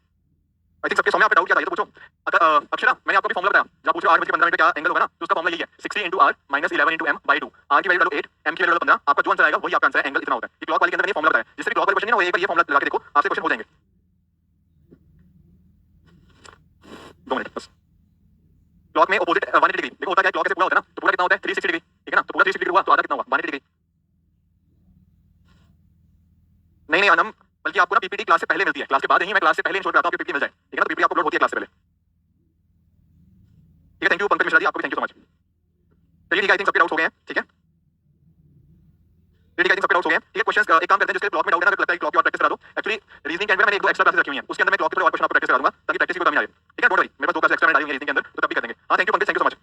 A: आई थिंक सबके सौम्या आपका डाउट क्या था, ये तो पूछो। अक्षरा, मैंने आपको भी फॉर्मूला बताया, जब पूछ रहे हो 8:15 पे क्या एंगल होगा ना, तो उसका फॉर्मूला यही है 60 × R - 11 × M/2। R की वैल्यू डालो 8, M की वैल्यू डालो 15, आपका जो आंसर आएगा वही आपका आंसर है। एंगल इतना होता है। ये क्लॉक वाले के अंदर मैंने फॉर्मूला बताया, जिससे भी क्लॉक वाले क्वेश्चन है ना, वो एक बार ये फॉर्मूला लगा के देखो, आपसे क्वेश्चन हो जाएंगे। 2 मिनट बस। क्लॉक में ऑपोजिट 180 डिग्री, देखो होता क्या है, क्लॉक से पूरा होता है ना, तो पूरा कितना होता है 360 डिग्री, ठीक है ना। तो पूरा 360 डिग्री हुआ, तो आधा कितना हुआ 180 डिग्री। नहीं नहीं अनम, बल्कि आपको ना पीपीटी क्लास से पहले मिलती है, क्लास के बाद नहीं, मैं क्लास से पहले इंश्योर कराता हूं कि पीपीटी मिल जाए, ठीक है ना। पीपीटी आपको अपलोड होती है क्लास से पहले, ठीक है। थैंक यू पंकज मिश्रा जी, आपको भी थैंक यू सो मच। चलिए ठीक है, आई थिंक सबके डाउट्स हो गए हैं, ठीक है। ठीक है, आई थिंक सबके डाउट्स हो गए हैं, ठीक है। क्वेश्चंस एक काम करते हैं, जिसके क्लॉक में डाउट है ना, अगर लगता है क्लॉक की और प्रैक्टिस करा दो। एक्चुअली रीजनिंग के अंदर मैंने 1 2 एक्स्ट्रा क्लासेस रखी हुई हैं, उसके अंदर मैं क्लॉक के थोड़े और क्वेश्चन आपको प्रैक्टिस करा दूंगा, ताकि प्रैक्टिस की कोई कमी ना आए, ठीक है। डोंट वरी, मेरे पास 2 क्लास एक्स्ट्रा मैं डाली हुई है रीजनिंग के अंदर, तो तब भी कर देंगे। हां thank you Pankaj, thank you so much.